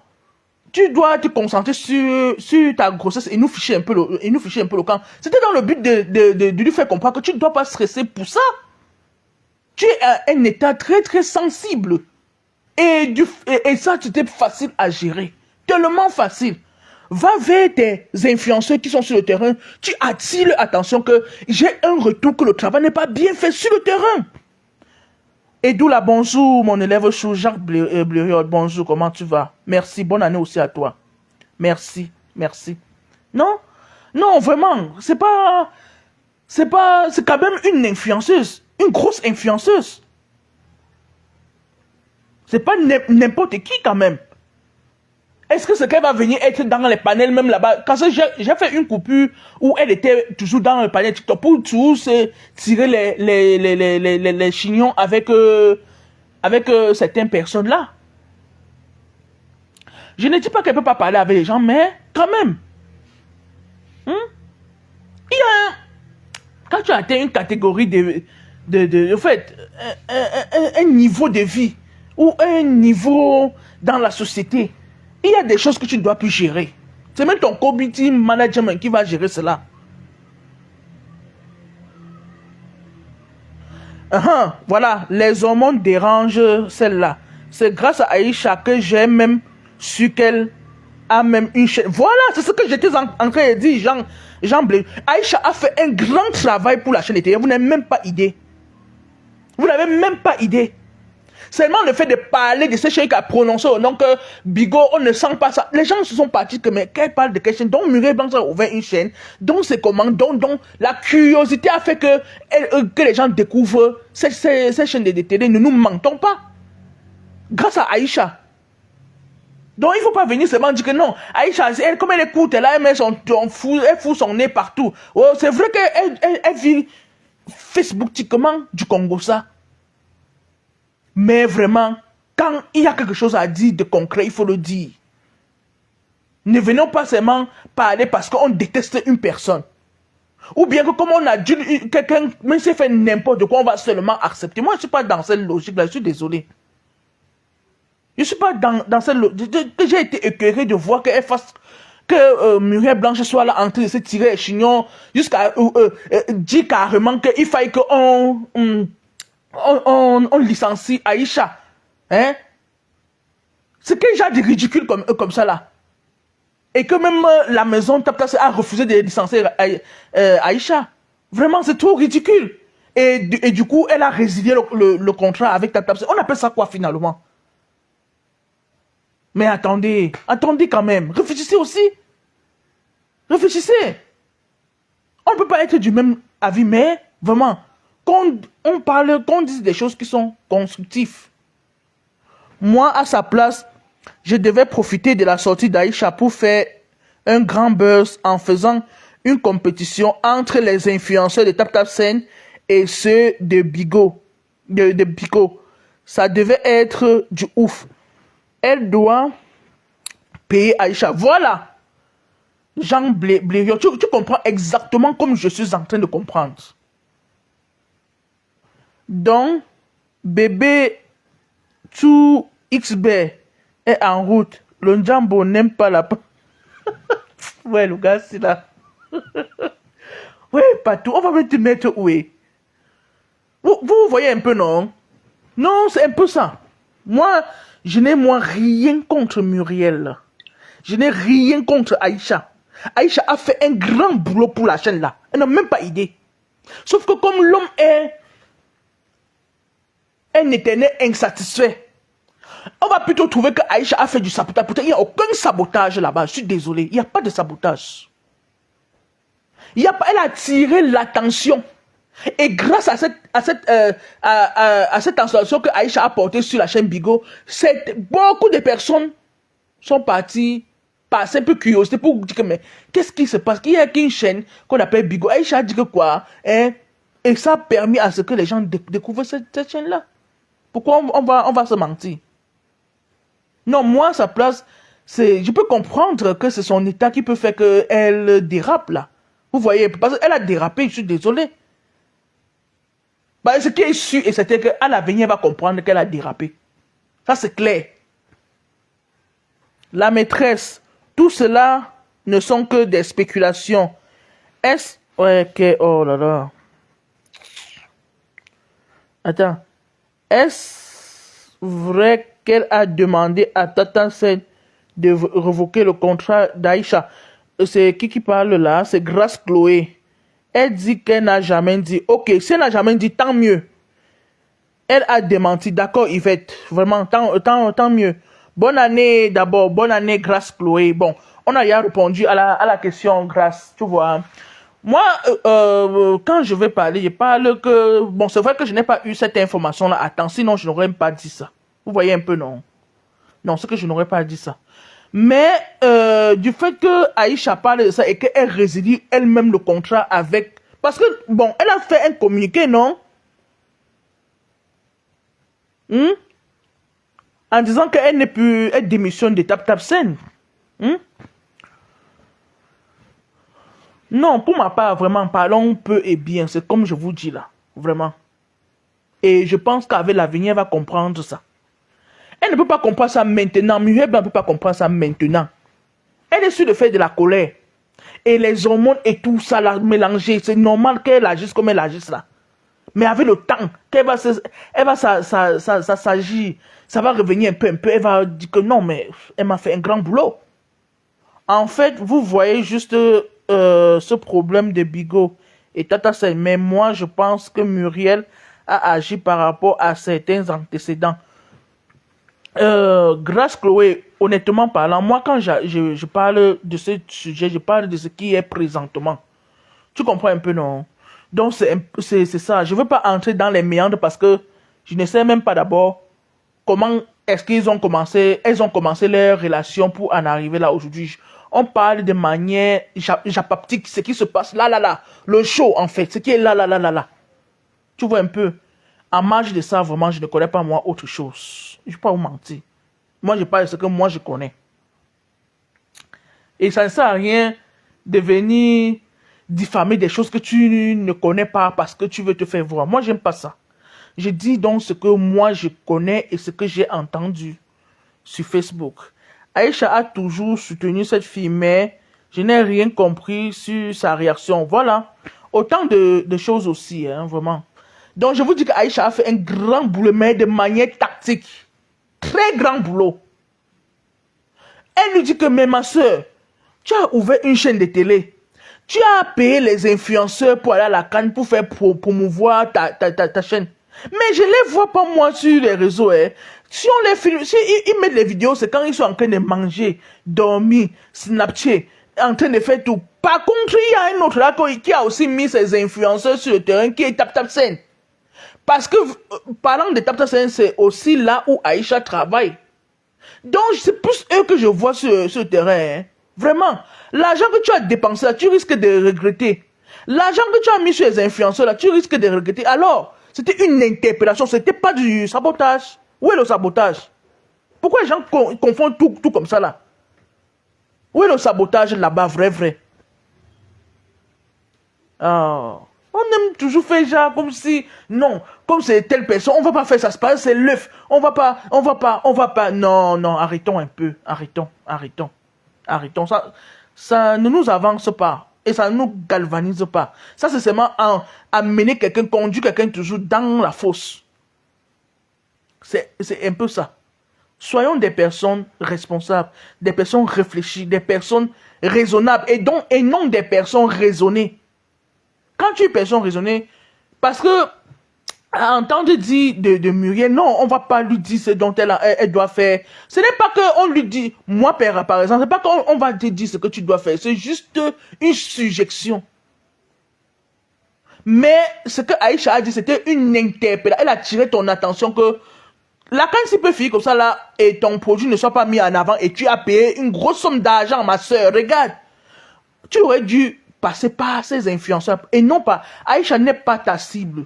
tu dois te concentrer sur ta grossesse et nous ficher un peu le camp. C'était dans le but de lui faire comprendre que tu ne dois pas stresser pour ça. Tu es à un état très très sensible. Et ça, c'était facile à gérer. Tellement facile. Va vers tes influenceurs qui sont sur le terrain. Tu attires leur attention que j'ai un retour que le travail n'est pas bien fait sur le terrain. Et d'où la bonjour, mon élève chou, Jacques Blériot. Bonjour, comment tu vas? Merci, bonne année aussi à toi. Merci, merci. Non, non, vraiment, c'est quand même une influenceuse, une grosse influenceuse. C'est pas n'importe qui quand même. Est-ce que c'est qu'elle va venir être dans les panels même là-bas? Parce que j'ai fait une coupure où elle était toujours dans le panel TikTok pour toujours se tirer les chignons avec certaines personnes là. Je ne dis pas qu'elle ne peut pas parler avec les gens, mais quand même. Il y a quand tu atteins une catégorie en fait, un niveau de vie ou un niveau dans la société, il y a des choses que tu ne dois plus gérer. C'est même ton community management qui va gérer cela. Voilà, les hormones dérangent celle-là. C'est grâce à Aïcha que j'ai même su qu'elle a même une chaîne. Voilà, c'est ce que j'étais en train de dire, Jean Blé. Aïcha a fait un grand travail pour la chaîne de télé. Vous n'avez même pas idée. Vous n'avez même pas idée. Seulement le fait de parler de ce chèque à prononcer au nom que Bigot, on ne sent pas ça. Les gens se sont partis que, mais qu'elle parle de quelle chaîne? Donc Muriel Blanc a ouvert une chaîne. Donc c'est comment? Donc la curiosité a fait que les gens découvrent ces chaînes de télé. Ne nous mentons pas. Grâce à Aïcha. Donc il ne faut pas venir seulement dire que non. Aïcha, elle, comme elle écoute, elle fout son nez partout. Oh, c'est vrai qu'elle vit Facebookiquement du Congo ça. Mais vraiment, quand il y a quelque chose à dire de concret, il faut le dire. Ne venons pas seulement parler parce qu'on déteste une personne. Ou bien que comme on a dit, quelqu'un, même s'il fait n'importe quoi, on va seulement accepter. Moi, je ne suis pas dans cette logique-là, je suis désolé. Je ne suis pas dans cette logique. J'ai été écœuré de voir qu'elle fasse, que Muriel Blanche soit là en train de se tirer les chignons, jusqu'à dire carrément qu'il faille qu'on on licencie Aïcha. Hein? C'est quel genre de ridicule comme ça là? Et que même la maison Taptas a refusé de licencier Aïcha. Vraiment, c'est trop ridicule. Et du coup, elle a résilié le contrat avec Taptas. On appelle ça quoi finalement? Mais attendez quand même. Réfléchissez aussi. Réfléchissez. On ne peut pas être du même avis, mais vraiment, qu'on dise des choses qui sont constructives. Moi, à sa place, je devais profiter de la sortie d'Aïcha pour faire un grand buzz en faisant une compétition entre les influenceurs de TapTapSend et ceux de Bigot. De Bigot. Ça devait être du ouf. Elle doit payer Aïcha. Voilà. Jean Blériot, tu comprends exactement comme je suis en train de comprendre. Donc, bébé tout XB est en route. Le Njambo n'aime pas la... Ouais, le gars, c'est là. Ouais, Patou, on va te mettre où est. Vous voyez un peu, non? Non, c'est un peu ça. Moi, je n'ai rien contre Muriel. Je n'ai rien contre Aïcha. Aïcha a fait un grand boulot pour la chaîne là. Elle n'a même pas idée. Sauf que comme l'homme est un éternel insatisfait, on va plutôt trouver que Aïcha a fait du sabotage. Pourtant, il n'y a aucun sabotage là-bas. Je suis désolé. Il n'y a pas de sabotage. Elle a attiré l'attention. Et grâce à cette installation que Aïcha a portée sur la chaîne Bigot, beaucoup de personnes sont parties par simple curiosité pour dire que mais qu'est-ce qui se passe? Il y a qu'une chaîne qu'on appelle Bigot. Aïcha a dit que quoi? Hein? Et ça a permis à ce que les gens découvrent cette chaîne-là. Pourquoi on va se mentir? Non, moi, à sa place, je peux comprendre que c'est son état qui peut faire qu'elle dérape là. Vous voyez, parce qu'elle a dérapé, je suis désolé. Bah, ce qui est sûr, et c'était qu'à l'avenir, elle va comprendre qu'elle a dérapé. Ça, c'est clair. La maîtresse, tout cela ne sont que des spéculations. Est-ce... Ouais, ok, oh là là. Attends. Est-ce vrai qu'elle a demandé à Tata Sen de revoquer le contrat d'Aïcha? C'est qui parle là? C'est Grâce Chloé. Elle dit qu'elle n'a jamais dit. Ok, si elle n'a jamais dit, tant mieux. Elle a démenti. D'accord, Yvette. Vraiment, tant mieux. Bonne année d'abord. Bonne année, Grâce Chloé. Bon, on a déjà répondu à la question Grâce. Tu vois. Moi, quand je vais parler, je parle que... Bon, c'est vrai que je n'ai pas eu cette information-là à temps. Sinon, je n'aurais même pas dit ça. Vous voyez un peu, non? Non, c'est que je n'aurais pas dit ça. Mais du fait que Aïcha parle de ça et qu'elle résilie elle-même le contrat avec... Parce que, bon, elle a fait un communiqué, non? En disant qu'elle n'est plus... Elle démissionne de TapTapSend. Non, pour ma part, vraiment, parlons peu et bien. C'est comme je vous dis là. Vraiment. Et je pense qu'avec l'avenir, elle va comprendre ça. Elle ne peut pas comprendre ça maintenant. Muriel ne peut pas comprendre ça maintenant. Elle est sur le fait de la colère. Et les hormones et tout ça là mélangé. C'est normal qu'elle agisse comme elle agisse là. Mais avec le temps, elle va s'agir, ça va revenir un peu, elle va dire que non, mais elle m'a fait un grand boulot. En fait, vous voyez juste ce problème de Bigot et Tata Sène. Mais moi, je pense que Muriel a agi par rapport à certains antécédents. Grâce Chloé, honnêtement parlant, moi quand je parle de ce sujet, je parle de ce qui est présentement. Tu comprends un peu, non? Donc c'est ça. Je ne veux pas entrer dans les méandres parce que je ne sais même pas d'abord comment est-ce qu'ils ont commencé, elles ont commencé leur relation pour en arriver là aujourd'hui. On parle de manière japaptique, ce qui se passe là, le show en fait, ce qui est là. Tu vois un peu? En marge de ça, vraiment, je ne connais pas moi autre chose. Je ne vais pas vous mentir. Moi, je parle de ce que moi je connais. Et ça ne sert à rien de venir diffamer des choses que tu ne connais pas parce que tu veux te faire voir. Moi, j'aime pas ça. Je dis donc ce que moi je connais et ce que j'ai entendu sur Facebook. Aïcha a toujours soutenu cette fille, mais je n'ai rien compris sur sa réaction. Voilà. Autant de choses aussi, hein, vraiment. Donc, je vous dis qu'Aïcha a fait un grand boulot, mais de manière tactique. Très grand boulot. Elle lui dit que, mais ma soeur, tu as ouvert une chaîne de télé. Tu as payé les influenceurs pour aller à la canne pour faire promouvoir ta chaîne. Mais je ne les vois pas moi sur les réseaux. Hein. Si on les filme, si ils mettent les vidéos, c'est quand ils sont en train de manger, dormir, Snapchat, en train de faire tout. Par contre, il y a un autre là qui a aussi mis ses influenceurs sur le terrain qui est TapTapSend. Parce que, parlant de TapTapSend, c'est aussi là où Aïcha travaille. Donc, c'est plus eux que je vois sur le terrain. Hein. Vraiment. L'argent que tu as dépensé là, tu risques de regretter. L'argent que tu as mis sur les influenceurs là, tu risques de regretter. Alors, c'était une interpellation, c'était pas du sabotage. Où est le sabotage? Pourquoi les gens confondent tout comme ça là? Où est le sabotage là-bas, vrai? Oh. On aime toujours faire genre comme si, non, comme c'est telle personne, on va pas faire ça, c'est l'œuf, on va pas, non, arrêtons un peu, arrêtons, ça ne nous avance pas, et ça ne nous galvanise pas. Ça, c'est seulement amener quelqu'un, conduire quelqu'un toujours dans la fosse. C'est un peu ça. Soyons des personnes responsables, des personnes réfléchies, des personnes raisonnables, et non des personnes raisonnées. Quand tu es une personne raisonnée, parce que à entendre dire de Muriel, non, on va pas lui dire ce dont elle doit faire. Ce n'est pas qu'on lui dit, moi par exemple, c'est pas qu'on va te dire ce que tu dois faire, c'est juste une suggestion. Mais ce que Aïcha a dit, c'était une interpellation. Elle a tiré ton attention que la canne peut finir comme ça là, et ton produit ne soit pas mis en avant, et tu as payé une grosse somme d'argent, ma soeur, regarde. Tu aurais dû passer par ces influenceurs. Et non pas, Aïcha n'est pas ta cible.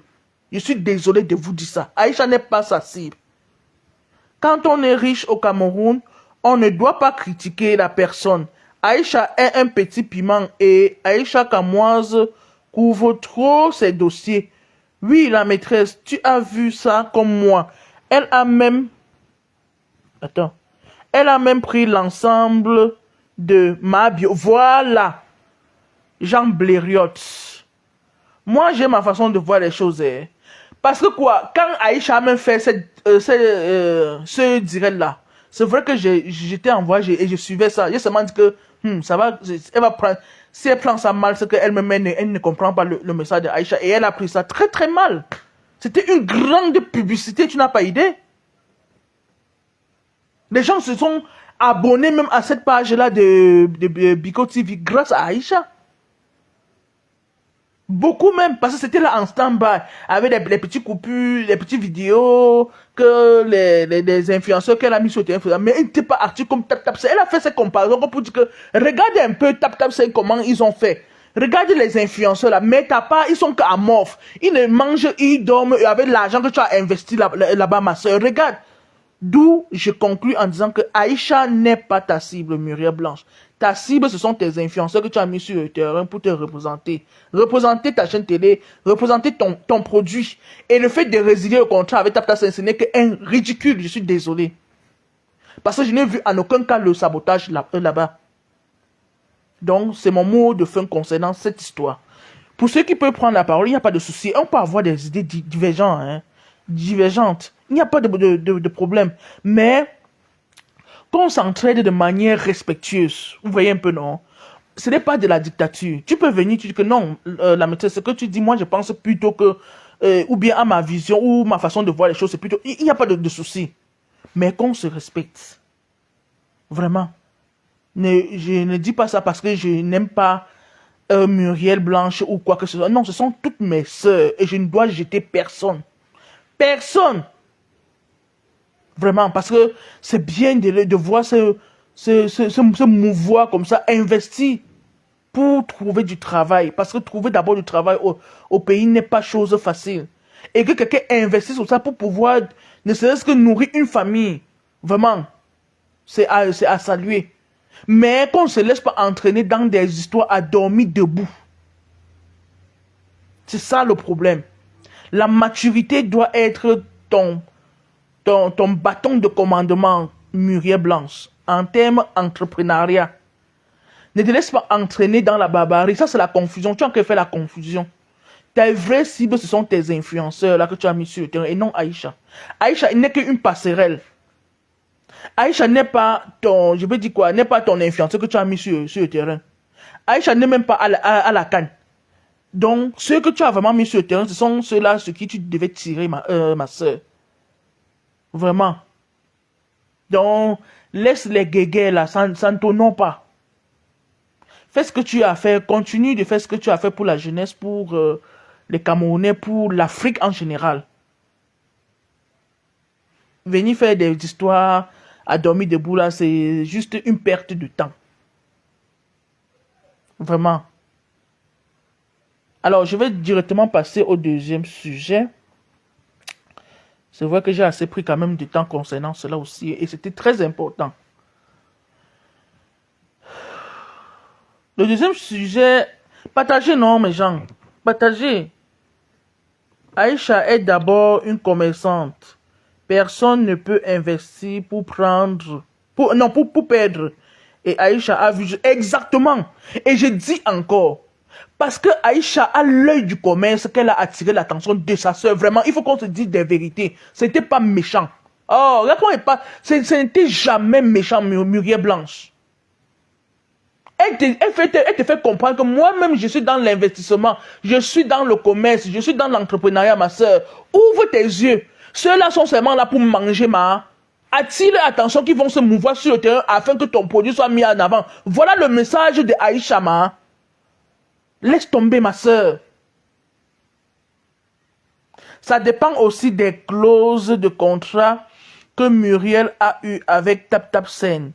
Je suis désolé de vous dire ça. Aïcha n'est pas sa cible. Quand on est riche au Cameroun, on ne doit pas critiquer la personne. Aïcha est un petit piment et Aïcha Kamoise couvre trop ses dossiers. Oui, la maîtresse, tu as vu ça comme moi. Elle a même pris l'ensemble de ma bio. Voilà. Jean Blériot. Moi, j'ai ma façon de voir les choses. Hein. Parce que quoi, quand Aïcha a même fait ce direct-là, c'est vrai que j'étais en voyage et je suivais ça. J'ai seulement dit que ça va, elle va prendre, si elle prend ça mal, c'est qu'elle elle ne comprend pas le message d'Aïcha et elle a pris ça très très mal. C'était une grande publicité, tu n'as pas idée. Les gens se sont abonnés même à cette page-là de Bigot TV grâce à Aïcha. Beaucoup même, parce que c'était là en stand-by, avec les petits coupures, les petites vidéos que les influenceurs qu'elle a mis sur le téléphone. Mais elle n'était pas active comme TapTapSend. Elle a fait cette comparaison pour dire que regardez un peu TapTapSend comment ils ont fait. Regardez les influenceurs là, mais t'as pas, ils sont qu'amorphes. Ils ne mangent, ils dorment avec l'argent que tu as investi là-bas, ma soeur. Regarde. D'où je conclus en disant que Aïcha n'est pas ta cible, Muriel Blanche. Ta cible, ce sont tes influenceurs que tu as mis sur le terrain pour te représenter. Représenter ta chaîne télé, représenter ton produit. Et le fait de résilier le contrat avec TapTapSend, ce n'est qu'un ridicule, je suis désolé. Parce que je n'ai vu en aucun cas le sabotage là-bas. Donc, c'est mon mot de fin concernant cette histoire. Pour ceux qui peuvent prendre la parole, il n'y a pas de souci. On peut avoir des idées divergentes, hein, divergentes. Il n'y a pas de problème. Mais qu'on s'entraide de manière respectueuse. Vous voyez un peu, non? Ce n'est pas de la dictature. Tu peux venir, tu dis que non, la maîtresse, ce que tu dis, moi je pense plutôt que, ou bien à ma vision, ou ma façon de voir les choses, c'est plutôt, il n'y a pas de souci. Mais qu'on se respecte. Vraiment. Je ne dis pas ça parce que je n'aime pas Muriel Blanche ou quoi que ce soit. Non, ce sont toutes mes sœurs et je ne dois jeter personne. Personne. Vraiment, parce que c'est bien de voir se mouvoir comme ça, investi pour trouver du travail. Parce que trouver d'abord du travail au pays n'est pas chose facile. Et que quelqu'un investisse sur ça pour pouvoir, ne serait-ce que nourrir une famille. Vraiment, c'est à saluer. Mais qu'on ne se laisse pas entraîner dans des histoires à dormir debout. C'est ça le problème. La maturité doit être ton bâton de commandement, Muriel Blanche, en termes entrepreneuriat. Ne te laisse pas entraîner dans la barbarie. Ça, c'est la confusion. Tu as encore fait la confusion. Tes vraies cibles, ce sont tes influenceurs là que tu as mis sur le terrain et non Aïcha. Aïcha n'est qu'une passerelle. Aïcha n'est pas ton, je veux dire quoi, n'est pas ton influenceur que tu as mis sur le terrain. Aïcha n'est même pas à la canne. Donc, ceux que tu as vraiment mis sur le terrain, ce sont ceux-là sur qui tu devais tirer, ma soeur. Vraiment. Donc, laisse les guéguerres là, ça ne t'honore pas. Fais ce que tu as fait, continue de faire ce que tu as fait pour la jeunesse, pour les Camerounais, pour l'Afrique en général. Venir faire des histoires à dormir debout là, c'est juste une perte de temps. Vraiment. Alors, je vais directement passer au deuxième sujet. C'est vrai que j'ai assez pris quand même du temps concernant cela aussi, et c'était très important. Le deuxième sujet, partagez non mes gens, partagez. Aïcha est d'abord une commerçante. Personne ne peut investir pour prendre, pour perdre. Et Aïcha a vu exactement. Et je dis encore, parce que Aïcha a l'œil du commerce qu'elle a attiré l'attention de sa soeur. Vraiment, il faut qu'on se dise des vérités. C'était pas méchant. Oh, là qu'on est pas, ce n'était jamais méchant, Muriel Blanche. Elle te fait comprendre que moi-même, je suis dans l'investissement, je suis dans le commerce, je suis dans l'entrepreneuriat, ma soeur. Ouvre tes yeux. Ceux-là sont seulement là pour manger, Attire l'attention qu'ils vont se mouvoir sur le terrain afin que ton produit soit mis en avant. Voilà le message de Aïcha, Laisse tomber, ma soeur. Ça dépend aussi des clauses de contrat que Muriel a eues avec TapTapSend.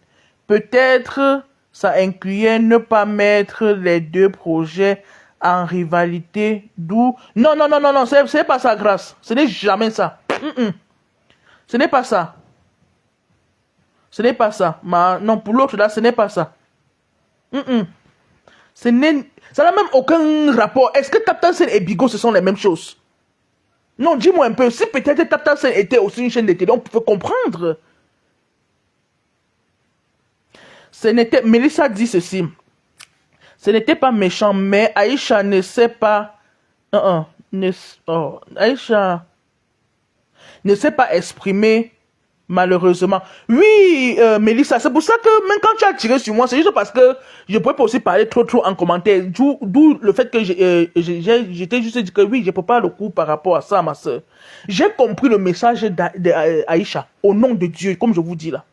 Peut-être ça incluait ne pas mettre les deux projets en rivalité, d'où... Non, c'est pas ça, grâce. Ce n'est jamais ça. Ce n'est pas ça. Ce n'est pas ça. Non, pour l'autre là, ce n'est pas ça. Ça n'a même aucun rapport. Est-ce que TapTapSend et Bigo, ce sont les mêmes choses? Non, dis-moi un peu. Si peut-être TapTapSend était aussi une chaîne de télé, on peut comprendre. Mélissa dit ceci. Ce n'était pas méchant, mais Aïcha ne sait pas... Aïcha ne sait pas exprimer, malheureusement. Oui, Mélissa, c'est pour ça que même quand tu as tiré sur moi, c'est juste parce que je ne pouvais pas aussi parler trop en commentaire. D'où le fait que j'étais juste dit que oui, je ne peux pas le coup par rapport à ça, ma soeur. J'ai compris le message d'Aïcha, au nom de Dieu, comme je vous dis là.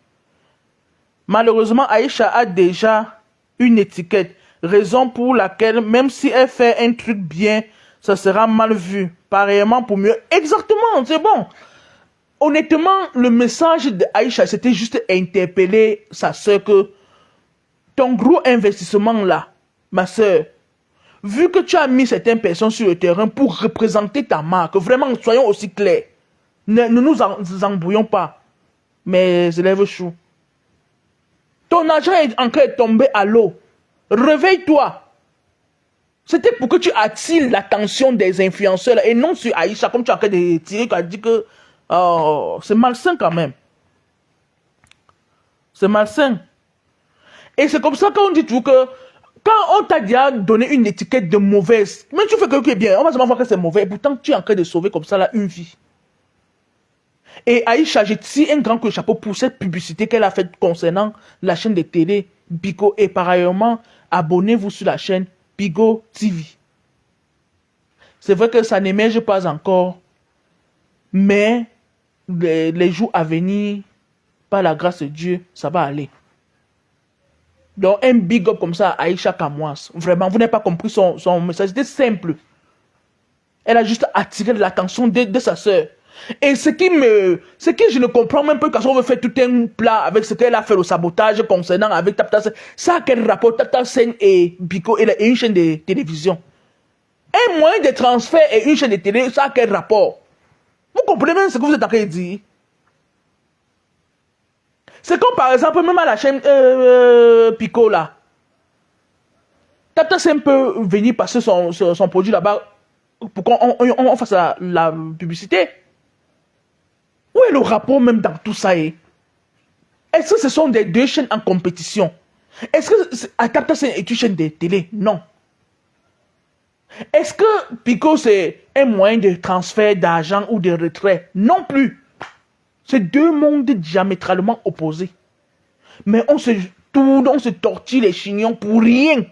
Malheureusement, Aïcha a déjà une étiquette, raison pour laquelle, même si elle fait un truc bien, ça sera mal vu. Pareillement pour mieux. Exactement, c'est bon. Honnêtement, le message d'Aïcha, c'était juste interpeller sa soeur que ton gros investissement là, ma soeur, vu que tu as mis certaines personnes sur le terrain pour représenter ta marque, vraiment, soyons aussi clairs. Ne nous embrouillons pas. Mes élèves choux. Ton argent est encore tombé à l'eau. Réveille-toi. C'était pour que tu attires l'attention des influenceurs et non sur Aïcha, comme tu as encore de tirer, qui a dit que c'est malsain quand même. C'est malsain. Et c'est comme ça qu'on dit toujours que Quand on t'a déjà donné une étiquette de mauvaise, même tu fais quelque chose qui est bien, on va seulement voir que c'est mauvais, et pourtant tu es en train de sauver comme ça là une vie. Et Aïcha, je tire un grand coup de chapeau pour cette publicité qu'elle a faite concernant la chaîne de télé Bigo. Et par ailleurs, abonnez-vous sur la chaîne Bigo TV. C'est vrai que ça n'émerge pas encore, mais les jours à venir, par la grâce de Dieu, ça va aller. Donc un big up comme ça à Aïcha Kamwas. Vraiment, vous n'avez pas compris son message. C'était simple. Elle a juste attiré l'attention de sa soeur. Et ce que je ne comprends même pas, quand on veut faire tout un plat avec ce qu'elle a fait, le sabotage concernant avec Tapta Sen, ça a quel rapport Tapta Sen et Biko et une chaîne de télévision? Un moyen de transfert et une chaîne de télé, ça a quel rapport? Vous comprenez même ce que vous êtes en train de dire? C'est comme par exemple, même à la chaîne Pico là. Tapta Sen peut venir passer son produit là-bas pour qu'on fasse la publicité. Où est le rapport même dans tout ça? Est-ce que ce sont des deux chaînes en compétition? Est-ce que Tapta Sen est une chaîne de télé? Non. Est-ce que Pico c'est un moyen de transfert d'argent ou de retrait? Non plus. C'est deux mondes diamétralement opposés. Mais on se tourne, on se tortille les chignons pour rien.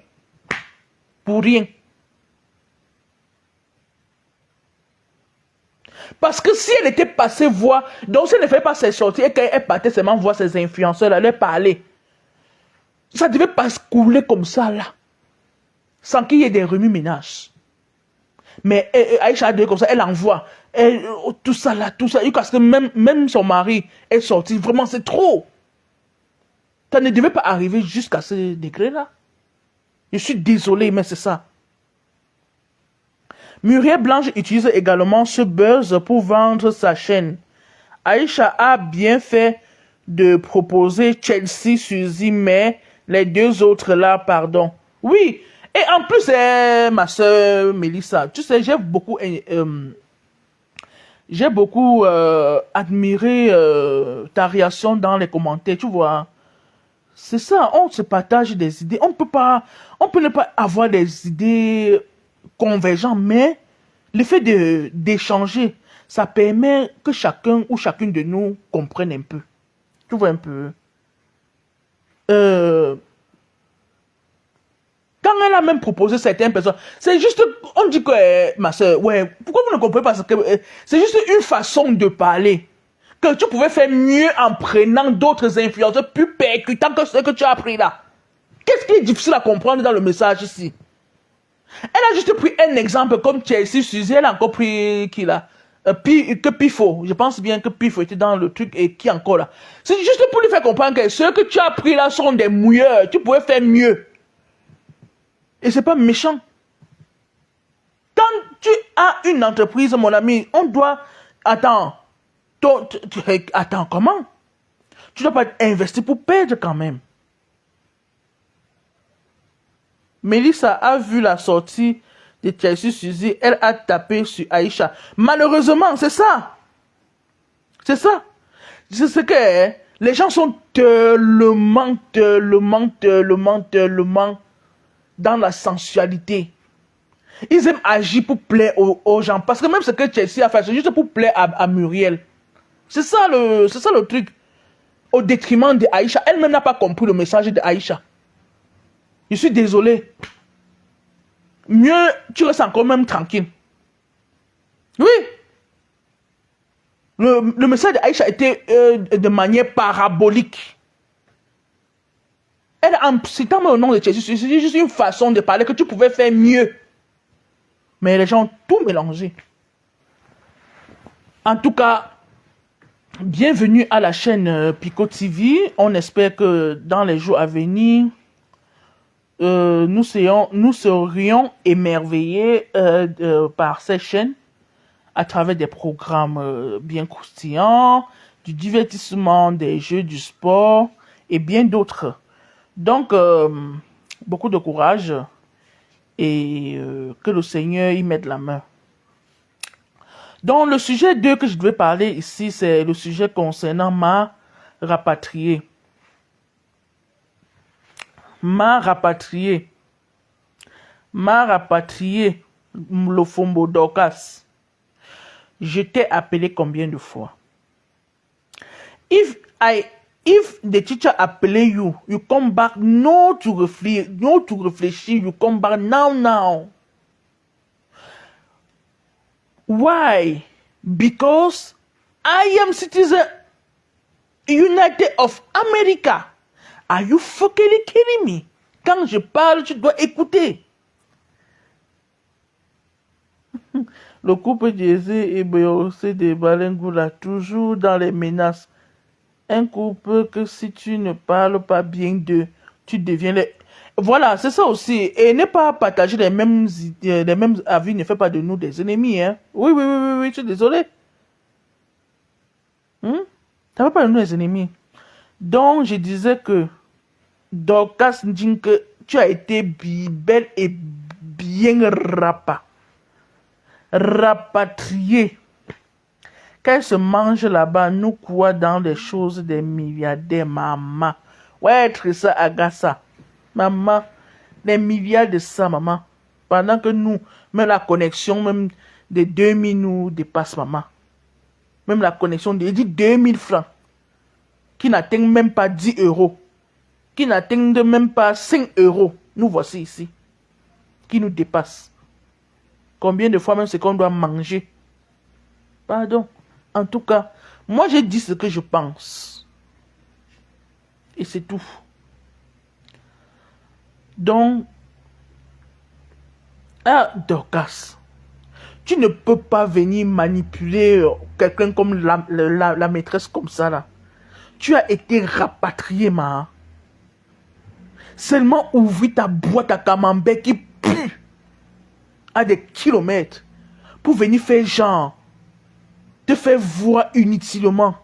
Pour rien. Parce que si elle était passée voir, donc si elle ne fait pas ses sorties et qu'elle partait seulement voir ses influenceurs, leur parler, ça devait pas se couler comme ça là, sans qu'il y ait des remue-ménages. Mais Aïcha a dit comme ça, elle envoie, tout ça là, tout ça, parce que même son mari est sorti, vraiment c'est trop. Ça ne devait pas arriver jusqu'à ce degré là. Je suis désolé, mais c'est ça. Muriel Blanche utilise également ce buzz pour vendre sa chaîne. Aïcha a bien fait de proposer Chelsea, Suzy, mais les deux autres là, pardon. Oui, et en plus, ma soeur Mélissa, tu sais, j'ai beaucoup admiré ta réaction dans les commentaires, tu vois. C'est ça, on se partage des idées. On peut ne pas avoir des idées convergentes, mais le fait d'échanger, ça permet que chacun ou chacune de nous comprenne un peu. Tu vois un peu. Quand elle a même proposé certaines personnes, c'est juste, on dit que, ma soeur, ouais, pourquoi vous ne comprenez pas? C'est juste une façon de parler. Que tu pouvais faire mieux en prenant d'autres influenceurs plus percutants que ce que tu as pris là. Qu'est-ce qui est difficile à comprendre dans le message ici? Elle a juste pris un exemple comme Chelsea, Suzy, elle a encore pris qui là? Que Pifo. Je pense bien que Pifo était dans le truc et qui encore là. C'est juste pour lui faire comprendre que ceux que tu as pris là sont des mouilleurs. Tu pouvais faire mieux. Et c'est pas méchant. Quand tu as une entreprise, mon ami, on doit... Attends, comment? Tu dois pas investir pour perdre quand même. Mélissa a vu la sortie de Chelsea Suzy, elle a tapé sur Aïcha. Malheureusement, c'est ça. C'est ça. C'est ce que les gens sont tellement dans la sensualité. Ils aiment agir pour plaire aux gens. Parce que même ce que Chelsea a fait, c'est juste pour plaire à Muriel. C'est ça le truc. Au détriment de Aïcha. Elle-même n'a pas compris le message de Aïcha. Je suis désolé. Mieux, tu restes encore même tranquille. Oui. Le message d'Aïcha était de manière parabolique. Elle, en citant le nom de Chelsea, c'est juste une façon de parler que tu pouvais faire mieux. Mais les gens ont tout mélangé. En tout cas, bienvenue à la chaîne Pico TV. On espère que dans les jours à venir, nous serions émerveillés par cette chaîne à travers des programmes bien croustillants, du divertissement, des jeux, du sport et bien d'autres. Donc, beaucoup de courage et que le Seigneur y mette la main. Donc, le sujet 2 que je devais parler ici, c'est le sujet concernant ma rapatriée. Ma rapatriée. m'a rapatrié le Fombo Dorcas. Je t'ai appelé combien de fois? If the teacher appelé you, you come back no to refresh, you come back now. Why? Because I am citizen United of America. Are you fucking kidding me? Quand je parle, tu dois écouter. Le couple Jay-Z et Beyoncé de Balengula, toujours dans les menaces. Un couple que si tu ne parles pas bien d'eux, tu deviens les... Voilà, c'est ça aussi. Et ne pas partager les mêmes avis ne fait pas de nous des ennemis. Hein? Oui, je suis désolé. Ça ne fait pas de nous des ennemis. Donc, je disais que Dorcas dit que tu as été belle et bien rapatriée. Qu'elle se mange là-bas, nous quoi dans les choses des milliardaires, maman. Ouais, Trissa Agassa. Maman, des milliards de ça, maman. Pendant que nous, même la connexion, même de 2000 nous dépasse, maman. Même la connexion de 2000 francs. Qui n'atteignent même pas 10 euros. Qui n'atteignent même pas 5 euros. Nous voici ici. Qui nous dépasse. Combien de fois même c'est qu'on doit manger? Pardon. En tout cas, moi j'ai dit ce que je pense. Et c'est tout. Donc, Dorcas, tu ne peux pas venir manipuler quelqu'un comme la maîtresse comme ça là. Tu as été rapatrié, ma. Seulement ouvrir ta boîte à camembert qui pue à des kilomètres pour venir faire genre, te faire voir inutilement.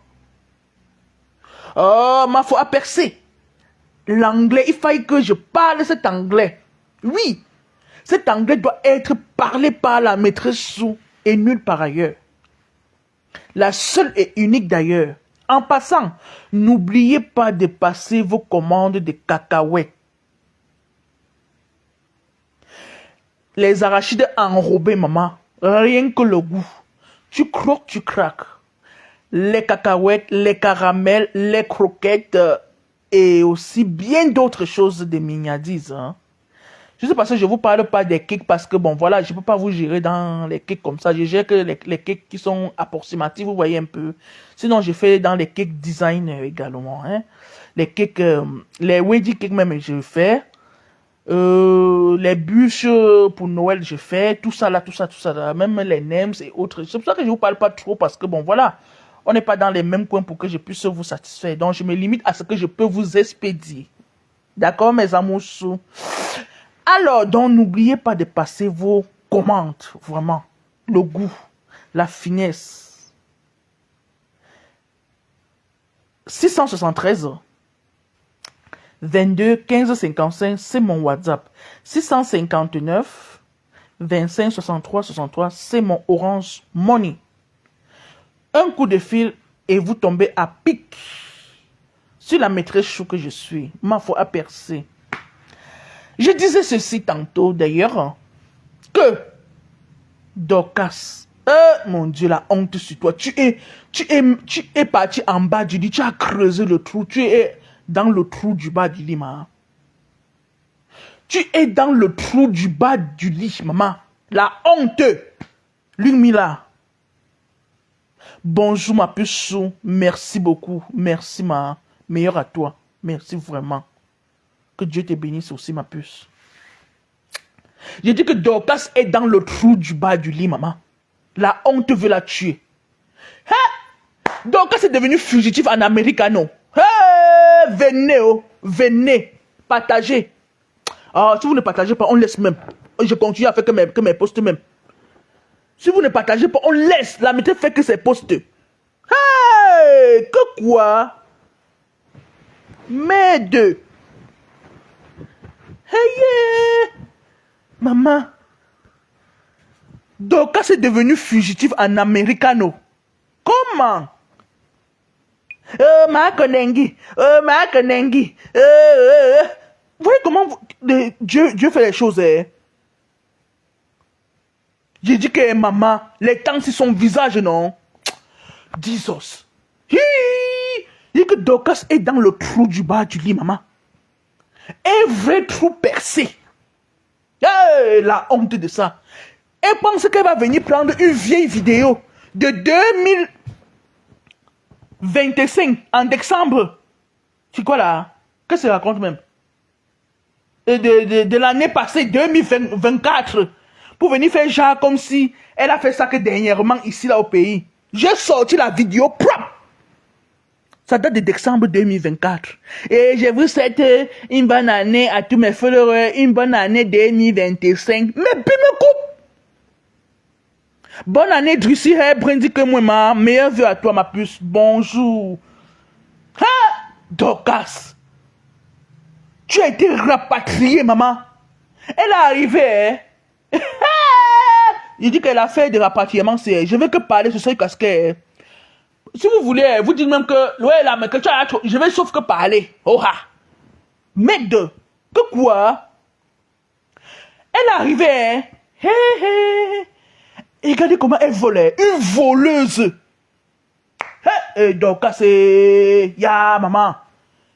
Oh, ma foi a percé. L'anglais, il fallait que je parle cet anglais. Oui, cet anglais doit être parlé par la maîtresse sous et nulle part ailleurs. La seule et unique d'ailleurs. En passant, n'oubliez pas de passer vos commandes de cacahuètes. Les arachides enrobés, maman. Rien que le goût. Tu croques, tu craques. Les cacahuètes, les caramels, les croquettes et aussi bien d'autres choses de mignardises. Hein. Je sais pas si je vous parle pas des cakes parce que bon voilà, je peux pas vous gérer dans les cakes comme ça. Je gère que les cakes qui sont approximatifs, vous voyez un peu. Sinon, je fais dans les cakes design également. Hein. Les cakes, les wedding cakes même, je fais. Les bûches pour Noël, je fais. Tout ça là. Même les nems et autres. C'est pour ça que je vous parle pas trop parce que bon voilà, on n'est pas dans les mêmes coins pour que je puisse vous satisfaire. Donc, je me limite à ce que je peux vous expédier. D'accord, mes amours sous. Alors, donc, n'oubliez pas de passer vos commandes, vraiment. Le goût, la finesse. 673 22 15 55, c'est mon WhatsApp. 659 25 63 63, c'est mon Orange Money. Un coup de fil et vous tombez à pic sur la maîtresse chou que je suis. Ma foi a percé. Je disais ceci tantôt d'ailleurs, que Dorcas, mon Dieu, la honte sur toi. Tu es parti en bas du lit, tu as creusé le trou, tu es dans le trou du bas du lit, maman. Tu es dans le trou du bas du lit, maman. La honte. Lumila. Bonjour ma puce, merci beaucoup, merci ma meilleure à toi, merci vraiment. Que Dieu te bénisse aussi, ma puce. J'ai dit que Dorcas est dans le trou du bas du lit, maman. La honte veut la tuer. Hein? Dorcas est devenu fugitif en Amérique, non? Hey, venez, oh, venez, partagez. Ah, si vous ne partagez pas, on laisse même. Je continue à faire que mes posts même. Si vous ne partagez pas, on laisse. La maîtresse fait que ses posts. Hey, que quoi? Mais deux. Hey, yeah. Maman. Dorcas est devenu fugitif en Americano. Comment? Ma Konengi. Ma Konengi. Vous voyez comment Dieu fait les choses, hein? J'ai dit que maman, les temps sur son visage, non? Jesus. Il dit que Dorcas est dans le trou du bas du lit, maman. Un vrai trou percé. Hey, la honte de ça. Elle pense qu'elle va venir prendre une vieille vidéo de 2025 en décembre. C'est quoi là? Qu'est-ce que ça raconte même? De l'année passée, 2024. Pour venir faire genre comme si elle a fait ça que dernièrement ici là au pays. J'ai sorti la vidéo propre. Ça date de décembre 2024. Et je vous souhaite une bonne année à tous mes followers, une bonne année 2025. Mais puis me coupe. Bonne année, Drussi, Brindy que moi, ma meilleure vœu à toi, ma puce. Bonjour. Ha! Dorcas. Tu as été rapatriée, maman. Elle est arrivée, hein? Il dit qu'elle a fait des rapatriements, c'est... Je veux que parler sur ce casquet. Si vous voulez, vous dites même que... Ouais, là, mais que tu as... Je vais sauf que parler. Oh ha! Mec de... Que quoi? Elle est arrivée, hein? Hé, hé. Et regardez comment elle volait. Une voleuse. Hé, donc, c'est... Ya, maman.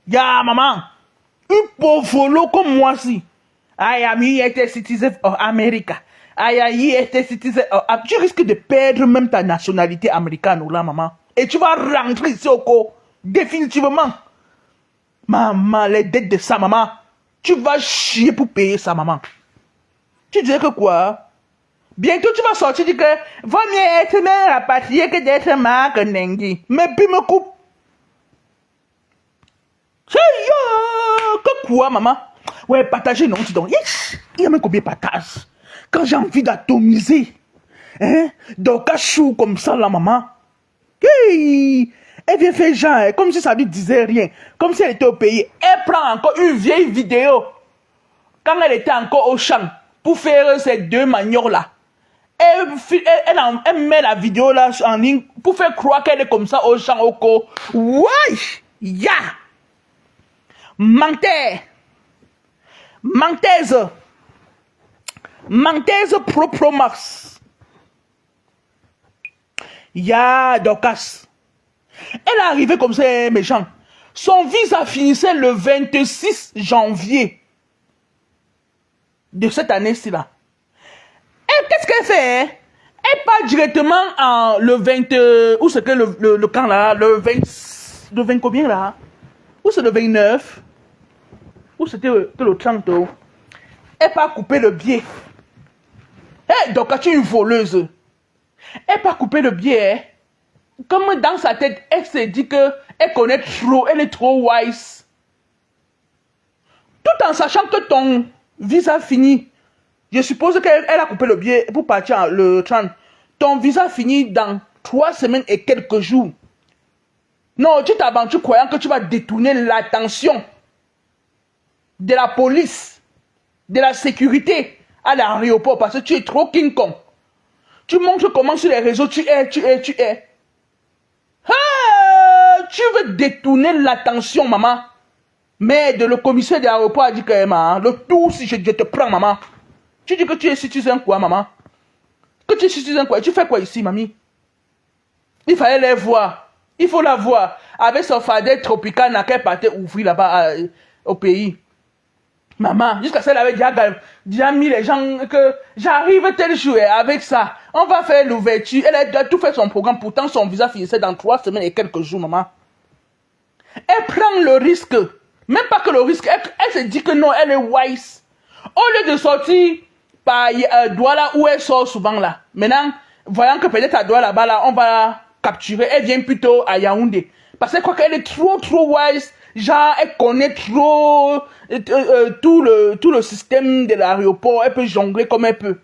Ya, maman. Une pauvre volo comme moi, si. I am here citizen of America. I am here citizen of... Tu risques de perdre même ta nationalité américaine, là, maman. Et tu vas rentrer ici au co. Définitivement. Maman, les dettes de ça, maman. Tu vas chier pour payer ça, maman. Tu disais que quoi? Bientôt, tu vas sortir du que vaut mieux être même rapatrié que d'être Marc Nengi. Mais puis me coupe. Que quoi, maman? Ouais, partager, non, dis donc. Il y a même combien de partages? Quand j'ai envie d'atomiser. Hein? Donc, à chou comme ça, la maman. Hey! Elle vient faire genre, comme si ça lui disait rien. Comme si elle était au pays. Elle prend encore une vieille vidéo. Quand elle était encore au champ. Pour faire ces deux maniocs-là. Elle met la vidéo là en ligne. Pour faire croire qu'elle est comme ça au champ, au co. Ouais! Ya! Menteur! Menteuse! Menteuse pro max. Ya, Dorcas. Elle est arrivée comme ça, méchant. Son visa finissait le 26 janvier de cette année-ci là. Et qu'est-ce qu'elle fait? Elle part directement en le 20... Où c'est que le camp là? Le 20 combien là? Où c'est le 29? Où c'était le 30? Elle part couper le billet. Hey, donc tu es une voleuse. Elle part couper le billet. Hein? Comme dans sa tête, elle s'est dit que elle connaît trop, elle est trop wise. Tout en sachant que ton visa finit. Je suppose qu'elle a coupé le billet pour partir le 30. Ton visa finit dans 3 semaines et quelques jours. Non, tu t'aventures croyant que tu vas détourner l'attention de la police, de la sécurité à l'aéroport parce que tu es trop King Kong. Tu montres comment sur les réseaux tu es. Ah, tu veux détourner l'attention, maman. Mais le commissaire de l'aéroport a dit que maman, le tout si je te prends, maman. Tu dis que tu es citizen quoi, maman? Que tu es citizen quoi? Tu fais quoi ici, mamie? Il fallait les voir. Il faut la voir. Avec son fardet tropical, n'a qu'elle partait ouvrir là-bas au pays. Maman, jusqu'à ce qu'elle avait déjà mis les gens que j'arrive tel jour avec ça. On va faire l'ouverture. Elle a déjà tout fait son programme. Pourtant, son visa finissait dans 3 semaines et quelques jours, maman. Elle prend le risque. Même pas que le risque. Elle se dit que non, elle est wise. Au lieu de sortir par Douala où elle sort souvent là. Maintenant, voyant que peut-être à Douala là-bas là, on va la capturer. Elle vient plutôt à Yaoundé. Parce qu'elle croit qu'elle est trop wise. Genre, elle connaît trop tout le système de l'aéroport. Elle peut jongler comme elle peut.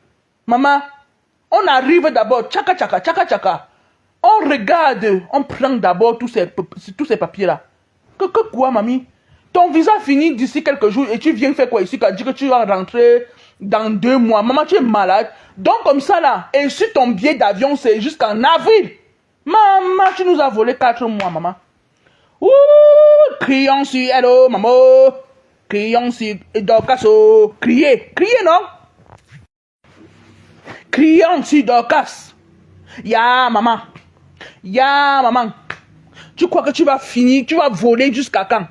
Maman, on arrive d'abord, tchaka tchaka, tchaka tchaka. On regarde, on prend d'abord tous ces papiers-là. Que quoi, mamie? Ton visa finit d'ici quelques jours et tu viens faire quoi ici? Tu dis que tu vas rentrer dans 2 mois. Maman, tu es malade. Donc comme ça là, et sur ton billet d'avion, c'est jusqu'en avril. Maman, tu nous as volé 4 mois, maman. Ouh, crions sur hello, maman. Crions sur Dorcas. Criez, non? criant sur Dorcas. Ya maman. Ya maman. Tu crois que tu vas finir, tu vas voler jusqu'à quand?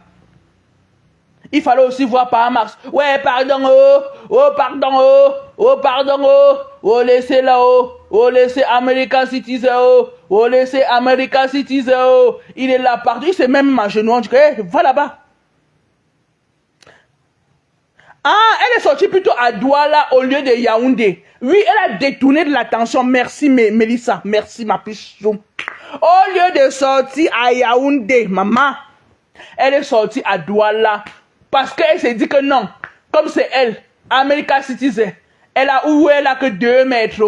Il fallait aussi voir par Mars. Ouais, pardon, oh, oh, pardon, oh, oh, pardon, oh, oh, laissez là, oh, oh, laissez American Citizen, oh, laissez American Citizen, oh. Il est là partout, il s'est même agenouillé, je dis, hey, va là-bas. Ah, elle est sortie plutôt à Douala au lieu de Yaoundé. Oui, elle a détourné de l'attention. Merci, Mélissa. Merci, ma pichou. Au lieu de sortir à Yaoundé, maman, elle est sortie à Douala. Parce qu'elle s'est dit que non, comme c'est elle, American Citizen, elle a que 2 mètres.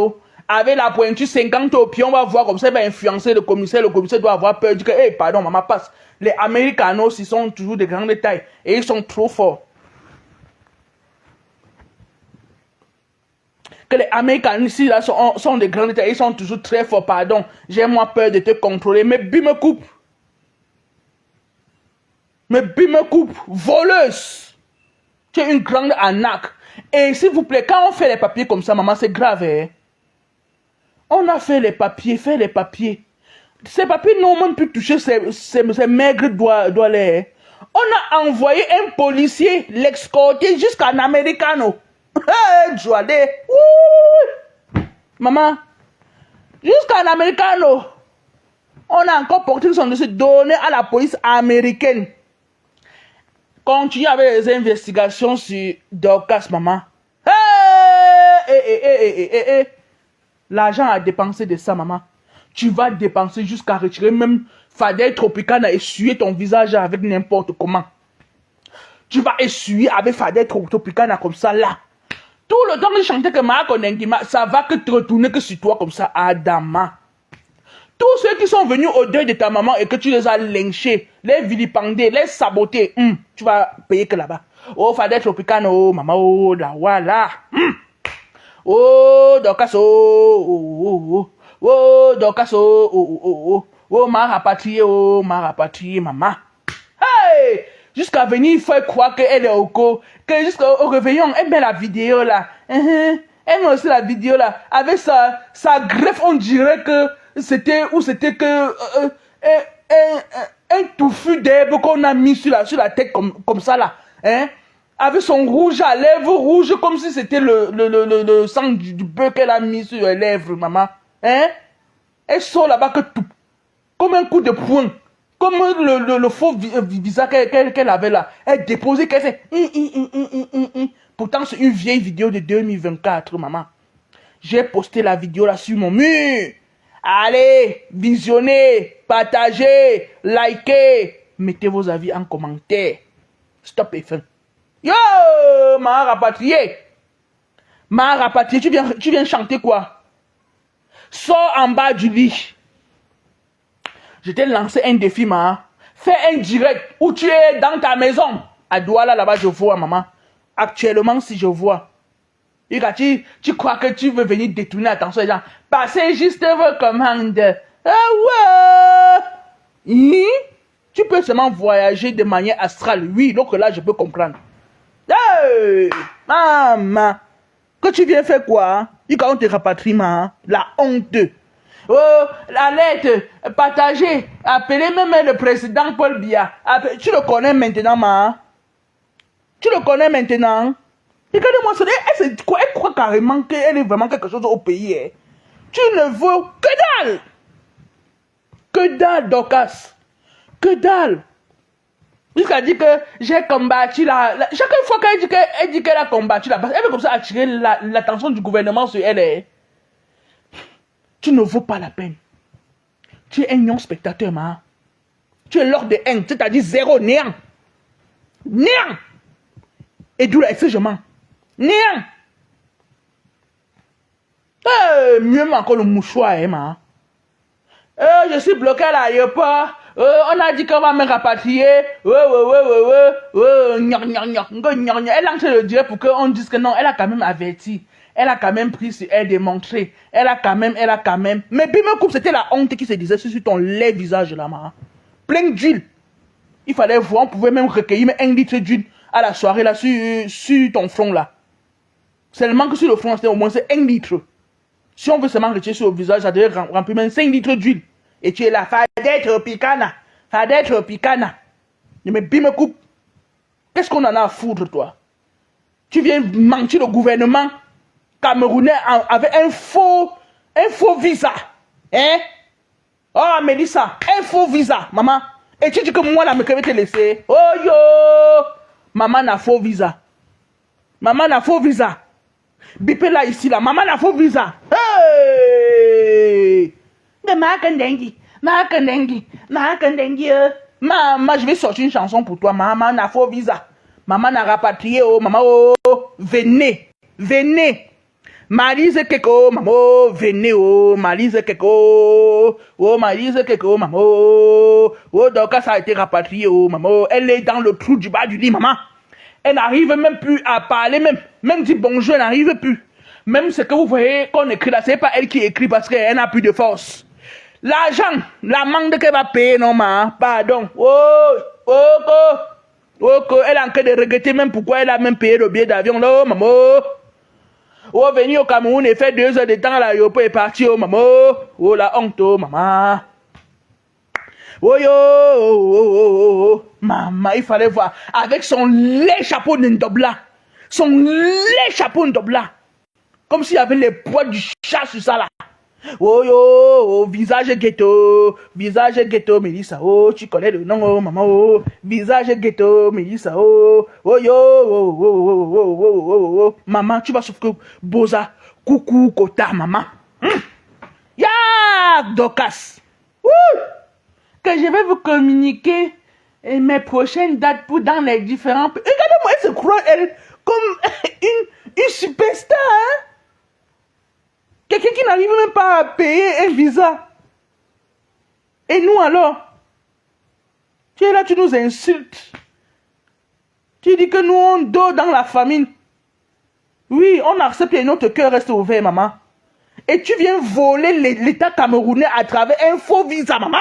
Avec la pointure 50 au pied, on va voir comme ça, elle va influencer le commissaire. Le commissaire doit avoir peur. Il dit que, hey, pardon, maman, passe. Les Américanos, ils sont toujours de grande taille. Et ils sont trop forts. Que les Américains ici là sont de grandes tailles, ils sont toujours très forts, pardon. J'ai moins peur de te contrôler. Mais bi me coupe. Mais bi me coupe. Voleuse. Tu es une grande arnaque. Et s'il vous plaît, quand on fait les papiers comme ça, maman, c'est grave. Hein? On a fait les papiers, Ces papiers n'ont même pu toucher ces maigres doigts là. On a envoyé un policier l'escorter jusqu'en Americano. Joadé. Maman, jusqu'en Americano, on a encore porté son dossier donné à la police américaine. Continue avec les investigations sur Dorcas, maman. L'argent à dépenser de ça, maman. Tu vas dépenser jusqu'à retirer même Fadel Tropicana et essuyer ton visage avec n'importe comment. Tu vas essuyer avec Fadel Tropicana comme ça là. Tout le temps que je chantais que ça va que te retourner que sur toi comme ça, Adama. Tous ceux qui sont venus au deuil de ta maman et que tu les as lynchés, les vilipendés, les sabotés, tu vas payer que là-bas. Oh, Fadel Tropicana, oh, maman, oh, là, voilà. Oh, Dorcas, oh, Dorcas, oh, ma rapatriée, maman. Hey! Jusqu'à venir, il faut croire qu'elle est au co. Que jusqu'au réveillon, elle met la vidéo là. Elle met aussi la vidéo là. Avec sa greffe, on dirait que c'était que un touffu d'herbe qu'on a mis sur la tête comme ça là. Hein? Avec son rouge à lèvres rouge comme si c'était le sang du bœuf qu'elle a mis sur les lèvres, maman. Hein? Elle sort là-bas que tout. Comme un coup de poing. Comme le faux visa qu'elle avait là. Elle déposait, qu'elle fait. Pourtant, c'est une vieille vidéo de 2024, maman. J'ai posté la vidéo là sur mon mur. Allez, visionnez, partagez, likez. Mettez vos avis en commentaire. Stop et fin. Yo, ma rapatriée. Ma rapatriée, tu viens chanter quoi? Sors en bas du lit. Je t'ai lancé un défi, maman. Fais un direct où tu es dans ta maison. À Douala, là-bas, je vois, maman. Actuellement, si je vois. Tu crois que tu veux venir détourner l'attention des gens. Passez juste vos commandes. Ah ouais. Tu peux seulement voyager de manière astrale. Oui, donc là, je peux comprendre. Hey, maman. Que tu viens faire quoi? Quand on te rapatrie, maman. La honte. Oh, la lettre, partagée, appelez même le président Paul Biya. Tu le connais maintenant, ma? Tu le connais maintenant? Regardez-moi, elle croit carrément qu'elle est vraiment quelque chose au pays. Hein. Tu ne veux que dalle. Que dalle, Dorcas. Que dalle. Jusqu'à dire que j'ai combattu chaque fois qu'elle dit qu'elle a combattu la base, elle veut comme ça attirer l'attention du gouvernement sur elle. Hein. Tu ne vaux pas la peine. Tu es un non-spectateur, ma. Tu es l'ordre de haine, c'est-à-dire zéro, néant. Néant. Et d'où l'excès-je-mens. Néant. Mieux encore le mouchoir, hein, ma. Je suis bloqué à l'aéroport. On a dit qu'on va me rapatrier. Elle lance le direct pour qu'on dise que non, elle a quand même averti. Elle a quand même pris sur elle démontré. Elle a quand même. Mais puis me coupe, c'était la honte qui se disait sur ton laid visage là, ma. Plein d'huile. Il fallait voir, on pouvait même recueillir 1 litre d'huile à la soirée là sur ton front là. Seulement que sur le front, c'était au moins 1 litre. Si on veut seulement retirer sur le visage, ça devait remplir même 5 litres d'huile. Et tu es là, Fadette Tropicana. Fadette Tropicana. Je me bim me coupe. Qu'est-ce qu'on en a à foutre, toi? Tu viens mentir au gouvernement camerounais avec un faux visa. Hein? Oh, Mélissa, un faux visa, maman. Et tu dis que moi, là, je vais te laisser. Oh, yo! Maman n'a faux visa. Maman n'a faux visa. Bipé là, ici, là. Maman n'a faux visa. Hey! Maman, je vais sortir une chanson pour toi. Maman n'a faux visa. Maman n'a rapatrié. Oh, maman, oh. Venez. Venez. Marise Keko, maman, venez, oh, Marise Keko, oh, Marise Keko, maman, oh, donc ça a été rapatrié, oh, maman, elle est dans le trou du bas du lit, maman. Elle n'arrive même plus à parler, même dire bonjour, elle n'arrive plus. Même ce que vous voyez qu'on écrit là, c'est pas elle qui écrit parce qu'elle n'a plus de force. L'argent, la manque qu'elle va payer, non, maman, pardon, elle est en train de regretter même pourquoi elle a même payé le billet d'avion, là, oh, maman. Oh, venir au Cameroun et faire 2 heures de temps à l'aéroport et partir, oh, maman. Oh, la honte, oh, maman. Oh, yo, oh. Maman, il fallait voir. Avec son laid chapeau d'Indobla. Son laid chapeau d'Indobla. Comme s'il y avait les poils du chat sur ça, là. Oh, yo, oh, visage ghetto, Mélissa, oh, tu connais le nom, oh, maman, oh, visage ghetto, Mélissa, oh, oh, yo, oh, maman, tu vas souffrir, Boza, coucou, Kota, maman, ya, Docas, que je vais vous communiquer mes prochaines dates pour dans les différents pays. Regardez-moi, elle se croit, elle, comme une superstar, hein. Quelqu'un qui n'arrive même pas à payer un visa. Et nous alors? Tu es là, tu nous insultes. Tu dis que nous on dort dans la famine. Oui, on accepte et notre cœur reste ouvert, maman. Et tu viens voler l'État camerounais à travers un faux visa, maman.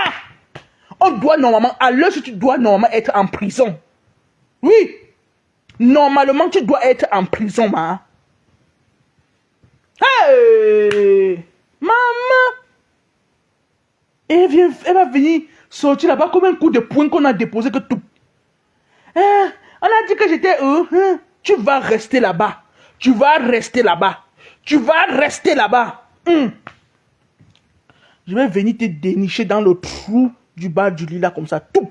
On doit normalement, à l'heure où tu dois normalement être en prison. Oui. Normalement, tu dois être en prison, maman. Hey! Maman! Elle va venir sortir là-bas comme un coup de poing qu'on a déposé que tout. On a dit que j'étais... tu vas rester là-bas. Tu vas rester là-bas. Tu vas rester là-bas. Je vais venir te dénicher dans le trou du bas du lit là comme ça. Tout.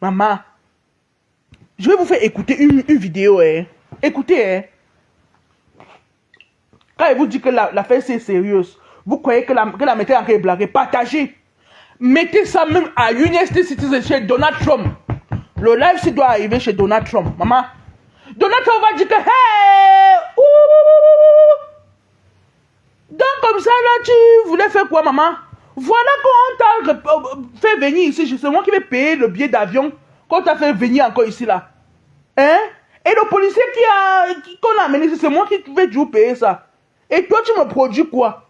Maman. Je vais vous faire écouter une vidéo. Écoutez. Quand elle vous dit que l'affaire c'est sérieuse, vous croyez que la méthode en train de blaguer, partagez. Mettez ça même à United Citizen chez Donald Trump. Le live s'il doit arriver chez Donald Trump. Maman, Donald Trump va dire que hey, donc comme ça là tu voulais faire quoi, maman? Voilà qu'on t'a fait venir ici. C'est moi qui vais payer le billet d'avion qu'on t'a fait venir encore ici là. Hein? Et le policier qu'on a amené ici, c'est moi qui vais toujours payer ça. Et toi, tu me produis quoi?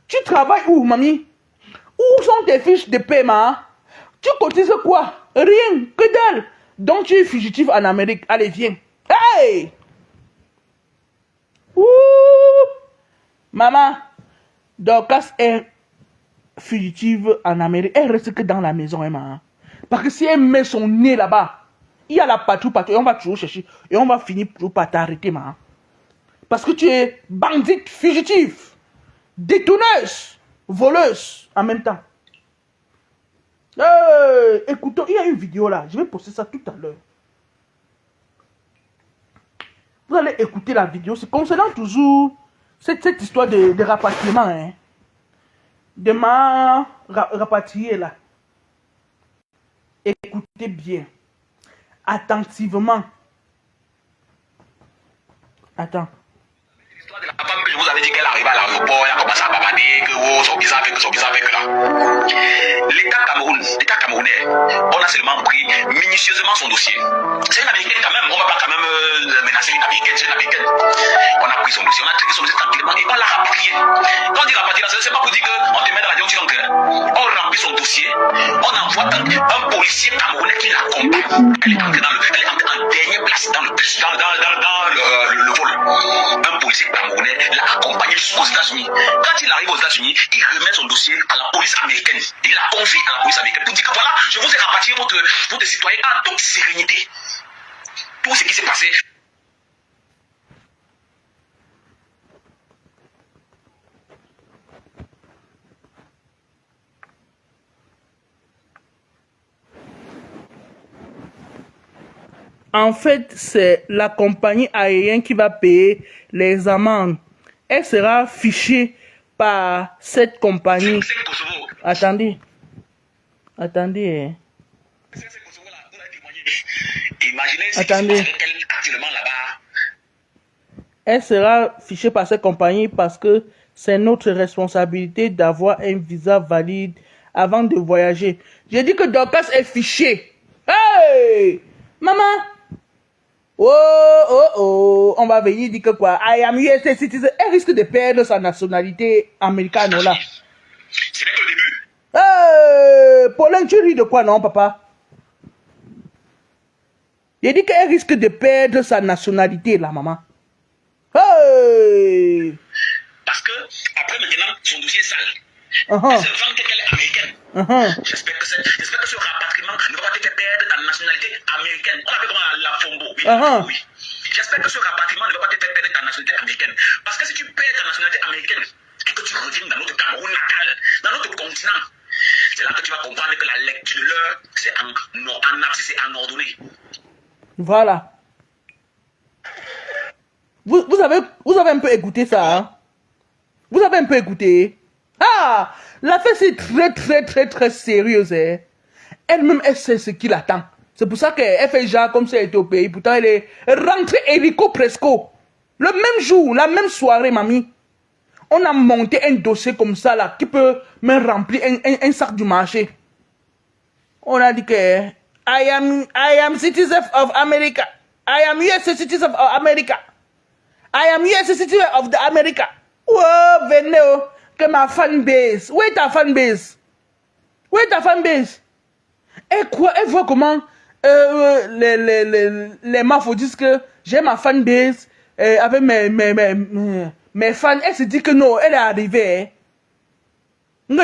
Tu travailles où, mamie? Où sont tes fiches de paiement? Tu cotises quoi? Rien, que dalle. Donc tu es fugitif en Amérique. Allez, viens. Hey! Ouh! Maman, Dorcas est fugitive en Amérique. Elle reste que dans la maison, hein, maman. Parce que si elle met son nez là-bas, il y a la patrouille partout et on va toujours chercher. Et on va finir par t'arrêter, maman. Parce que tu es bandite, fugitive, détourneuse, voleuse en même temps. Écoutons, il y a une vidéo là. Je vais poster ça tout à l'heure. Vous allez écouter la vidéo. C'est concernant toujours cette histoire de rapatriement. Hein. De ma rapatriée là. Écoutez bien. Attentivement. Attends. La femme que je vous avais dit qu'elle arrive à l'aéroport, elle a commencé à babader, que son visa avec là. L'État camerounais, on a seulement pris minutieusement son dossier. C'est une américaine quand même, on ne va pas quand même menacer une américaine, c'est une américaine. On a pris son dossier, on a traité son dossier tranquillement et on l'a rapatrié. Quand on dit rapatrier, c'est pas pour dire qu'on te met dans l'avion, tu rentres. On remplit son dossier, on envoie un policier camerounais qui l'accompagne. Elle est entrée en dernière place dans le bus, dans le vol. Un policier camerounais l'a accompagné jusqu'aux États-Unis. Quand il il arrive aux États-Unis, il remet son dossier à la police américaine. Il la confie à la police américaine pour dire que voilà, je vous ai rapatrié votre citoyen en toute sérénité. Tout ce qui s'est passé. En fait, c'est la compagnie aérienne qui va payer les amendes. Elle sera fichée par cette compagnie. Attendez. Attendez. Imaginez ce Attendez. qui se passe actuellement là-bas. Elle sera fichée par cette compagnie parce que c'est notre responsabilité d'avoir un visa valide avant de voyager. J'ai dit que Dorcas est fichée. Hey! Maman! Oh, on va venir dire que quoi? I am USA citizen. Elle risque de perdre sa nationalité américaine, là. Ce n'est que le début. Hey! Paulin, tu ris de quoi, non, papa? J'ai dit qu'elle risque de perdre sa nationalité, là, maman. Hey! Parce que, après maintenant, son dossier est sale. Elle se vante qu'elle est américaine. J'espère que ce rapatriement ne va pas te faire perdre ta nationalité américaine. On appelle comment la FOMBO. Oui. J'espère que ce rapatriement ne va pas te faire perdre ta nationalité américaine. Parce que si tu perds ta nationalité américaine et que tu reviens dans notre Cameroun natal, dans notre continent, c'est là que tu vas comprendre que la lecture de l'heure, c'est en narcisse et en ordonnée. Voilà. Vous avez un peu écouté ça, hein? Vous avez un peu écouté? Ah! L'affaire c'est très sérieuse, hein? Elle-même, elle sait ce qui l'attend. C'est pour ça qu'elle fait genre comme si elle était au pays. Pourtant, elle est rentrée hélico presco. Le même jour, la même soirée, mamie. On a monté un dossier comme ça, là, qui peut me remplir un sac du marché. On a dit que I am citizen of America. I am US citizen of America. I am US citizen of the America. Oh, venez, oh, que ma fanbase. Où est ta fanbase? Où est ta fanbase? Et quoi? Elle voit comment les mafos disent que j'ai ma fanbase avec mes fans. Elle se dit que non, elle est arrivée. Hein?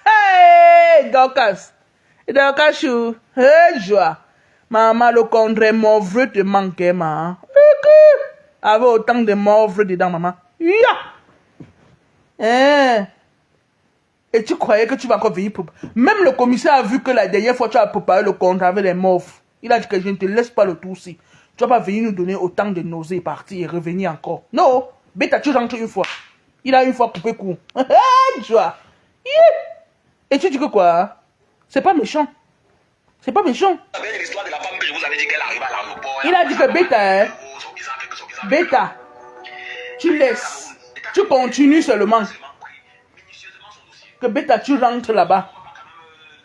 Hey, Dorcas. Dorcas, chou. Hey, joie. Maman, le contraire, mon vrai te manquait, maman. Avec autant de mauvais dedans, maman. Hein? Et tu croyais que tu vas encore venir pour... Même le commissaire a vu que la dernière fois tu as préparé le contrat avec les mauves. Il a dit que je ne te laisse pas le tour-ci. Tu vas pas venir nous donner autant de nausées, partir et revenir encore. Non, bêta, tu rentres une fois. Il a une fois coupé court. Joie. Et tu dis que quoi? C'est pas méchant. C'est pas méchant. L'histoire de la femme que je vous avais dit qu'elle arrive à l'aéroport. Il a dit que bêta, hein? Bêta, tu laisses. Tu continues seulement. Que bêta, tu rentres là-bas.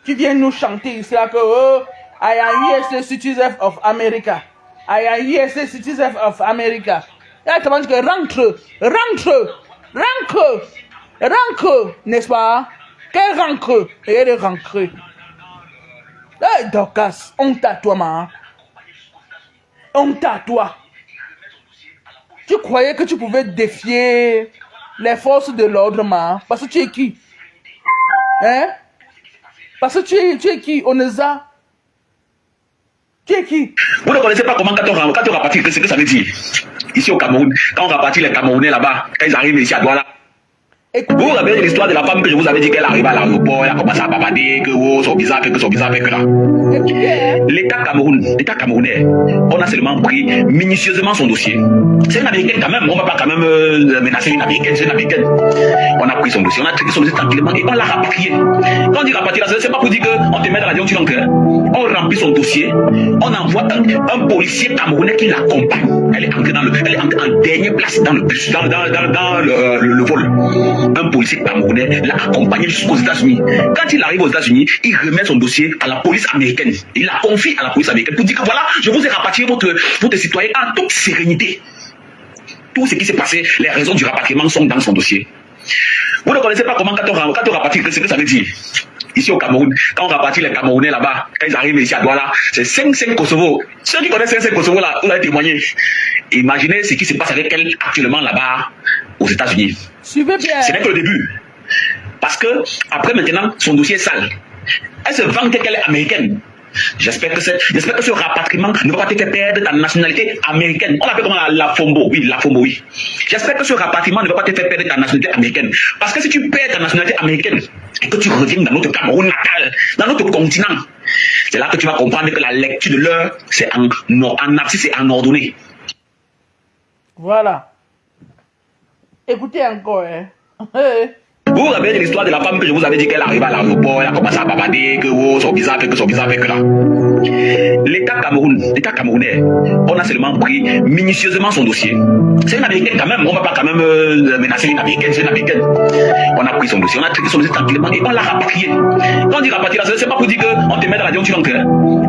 Tu viens nous chanter ici là que oh, I am US citizen of America. I am US citizen of America. Et là, tu vas dire que rentre, n'est-ce pas? Quel rentre? Et elle est rentrée. Hey, Dorcas, honte à toi, maman. Honte à toi. Tu croyais que tu pouvais défier les forces de l'ordre, maman? Parce que tu es qui? Hein? Parce que tu es qui? Oneza? Tu es qui? Vous ne connaissez pas comment quand on rapatrie, ce que ça veut dire? Ici au Cameroun, quand on rapatrie les Camerounais là-bas, quand ils arrivent ici à Douala. Vous vous rappelez l'histoire de la femme que je vous avais dit qu'elle arrive à l'aéroport, elle a commencé à babader, que oh, son visa fait que là. L'État camerounais, on a seulement pris minutieusement son dossier. C'est une américaine quand même, on ne va pas quand même menacer une américaine, c'est une américaine. On a pris son dossier, on a traité son dossier tranquillement et on l'a rapatrié. Quand on dit rapatrier, c'est pas pour dire qu'on te met dans l'avion, tu rentres. On remplit son dossier, on envoie un policier camerounais qui l'accompagne. Elle est entrée elle est en dernière place dans le bus, dans le vol. Un policier camerounais l'a accompagné jusqu'aux États-Unis. Quand il arrive aux États-Unis, il remet son dossier à la police américaine. Il la confie à la police américaine pour dire que voilà, je vous ai rapatrié votre citoyen en toute sérénité. Tout ce qui s'est passé, les raisons du rapatriement sont dans son dossier. Vous ne connaissez pas comment quand on rapatrie, ce que ça veut dire? Ici au Cameroun, quand on rapatrie les Camerounais là-bas, quand ils arrivent ici à Douala, c'est 5 Kosovo. Ceux qui connaissent 5 Kosovo là, vous allez témoigner. Imaginez ce qui se passe avec elle actuellement là-bas aux États-Unis. Suivez bien. Ce n'est que le début. Parce que, après maintenant, son dossier est sale. Elle se vantait qu'elle est américaine. J'espère que ce rapatriement ne va pas te faire perdre ta nationalité américaine. On l'appelle comment la FOMBO, oui, la FOMBO, oui. J'espère que ce rapatriement ne va pas te faire perdre ta nationalité américaine. Parce que si tu perds ta nationalité américaine et que tu reviens dans notre Cameroun natal, dans notre continent, c'est là que tu vas comprendre que la lecture de l'heure, c'est en abscisse et en ordonnée. Voilà. Écoutez encore, hein. Vous vous rappelez de l'histoire de la femme que je vous avais dit qu'elle arrive à l'aéroport, elle a commencé à babader, que oh, son visa fait que là. L'État camerounais, on a seulement pris minutieusement son dossier. C'est une américaine quand même, on ne va pas quand même menacer une américaine, c'est une américaine. On a pris son dossier, on a traité son dossier tranquillement et on l'a rapatrié. Quand on dit rapatrier, c'est pas pour dire qu'on te met dans l'avion, tu rentres.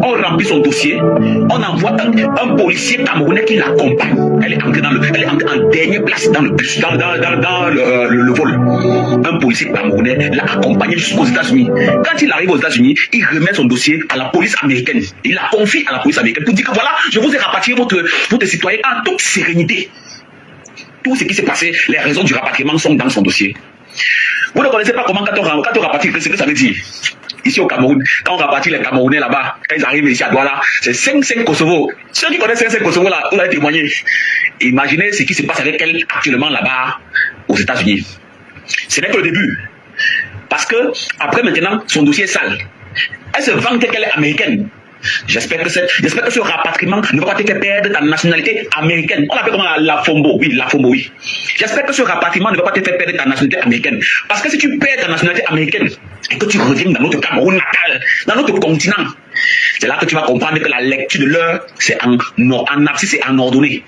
On remplit son dossier, on envoie un policier camerounais qui l'accompagne. Elle est entrée en dernière place dans le bus, dans le vol. Un policier camerounais l'a accompagné jusqu'aux États-Unis. Quand il arrive aux États-Unis, il remet son dossier à la police américaine. Il la confie à la police américaine pour dire que voilà, je vous ai rapatrié votre citoyen en toute sérénité. Tout ce qui s'est passé, les raisons du rapatriement sont dans son dossier. Vous ne connaissez pas comment quand on rapatrie, ce que ça veut dire. Ici au Cameroun, quand on rapatrie les Camerounais là-bas, quand ils arrivent ici à Douala, c'est 5 Kosovo. Ceux qui connaissent 5 Kosovo là, vous avez témoigné. Imaginez ce qui se passe avec elle actuellement là-bas aux États-Unis. Ce n'est que le début. Parce que, après maintenant, son dossier est sale. Elle se vantait qu'elle est américaine. J'espère que ce rapatriement ne va pas te faire perdre ta nationalité américaine. On l'appelle comment la FOMBO, oui, la FOMBO, oui. J'espère que ce rapatriement ne va pas te faire perdre ta nationalité américaine. Parce que si tu perds ta nationalité américaine et que tu reviens dans notre Cameroun natal, dans notre continent, c'est là que tu vas comprendre que la lecture de l'heure, c'est en abscisse et en ordonnée.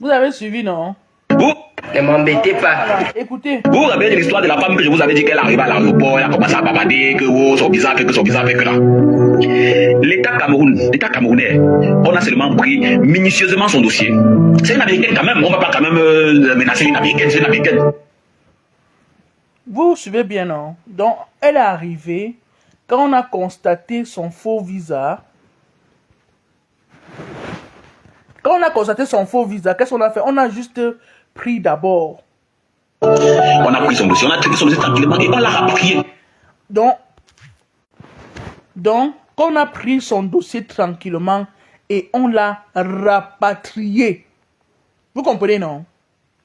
Vous avez suivi, non? Vous Ne m'embêtez pas. Voilà, écoutez. vous rappelez de l'histoire de la femme que je vous avais dit qu'elle arrive à l'aéroport, elle a commencé à babader, que oh, son visa fait que là. L'État camerounais, on a seulement pris minutieusement son dossier. C'est une américaine quand même, on ne va pas quand même menacer une américaine, c'est une américaine. Vous suivez bien, non? Donc, elle est arrivée quand on a constaté son faux visa. Quand on a constaté son faux visa, qu'est-ce qu'on a fait? On a juste pris d'abord. On a pris son dossier, on a traité son dossier tranquillement et on l'a rapatrié. Donc, quand on a pris son dossier tranquillement et on l'a rapatrié. Vous comprenez, non?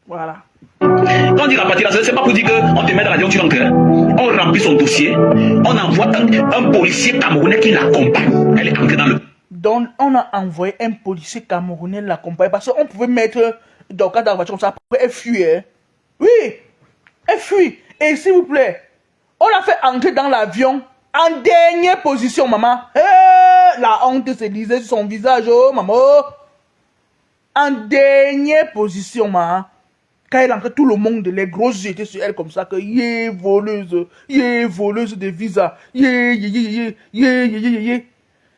Voilà. Quand on dit rapatrier, c'est pas pour dire qu'on te met dans l'avion, tu rentres. On remplit son dossier, on envoie un policier camerounais qui l'accompagne. Elle est entrée dans le... Donc, on a envoyé un policier camerounais l'accompagner parce qu'on pouvait mettre dans le cadre de la voiture comme ça. Après, elle fuit. Hein? Oui, elle fuit. Et s'il vous plaît, on l'a fait entrer dans l'avion en dernière position, maman. La honte se lisait sur son visage, oh, maman. En dernière position, maman. Quand elle entrait, tout le monde, les gros yeux étaient sur elle comme ça, que yé, voleuse de visa, yé.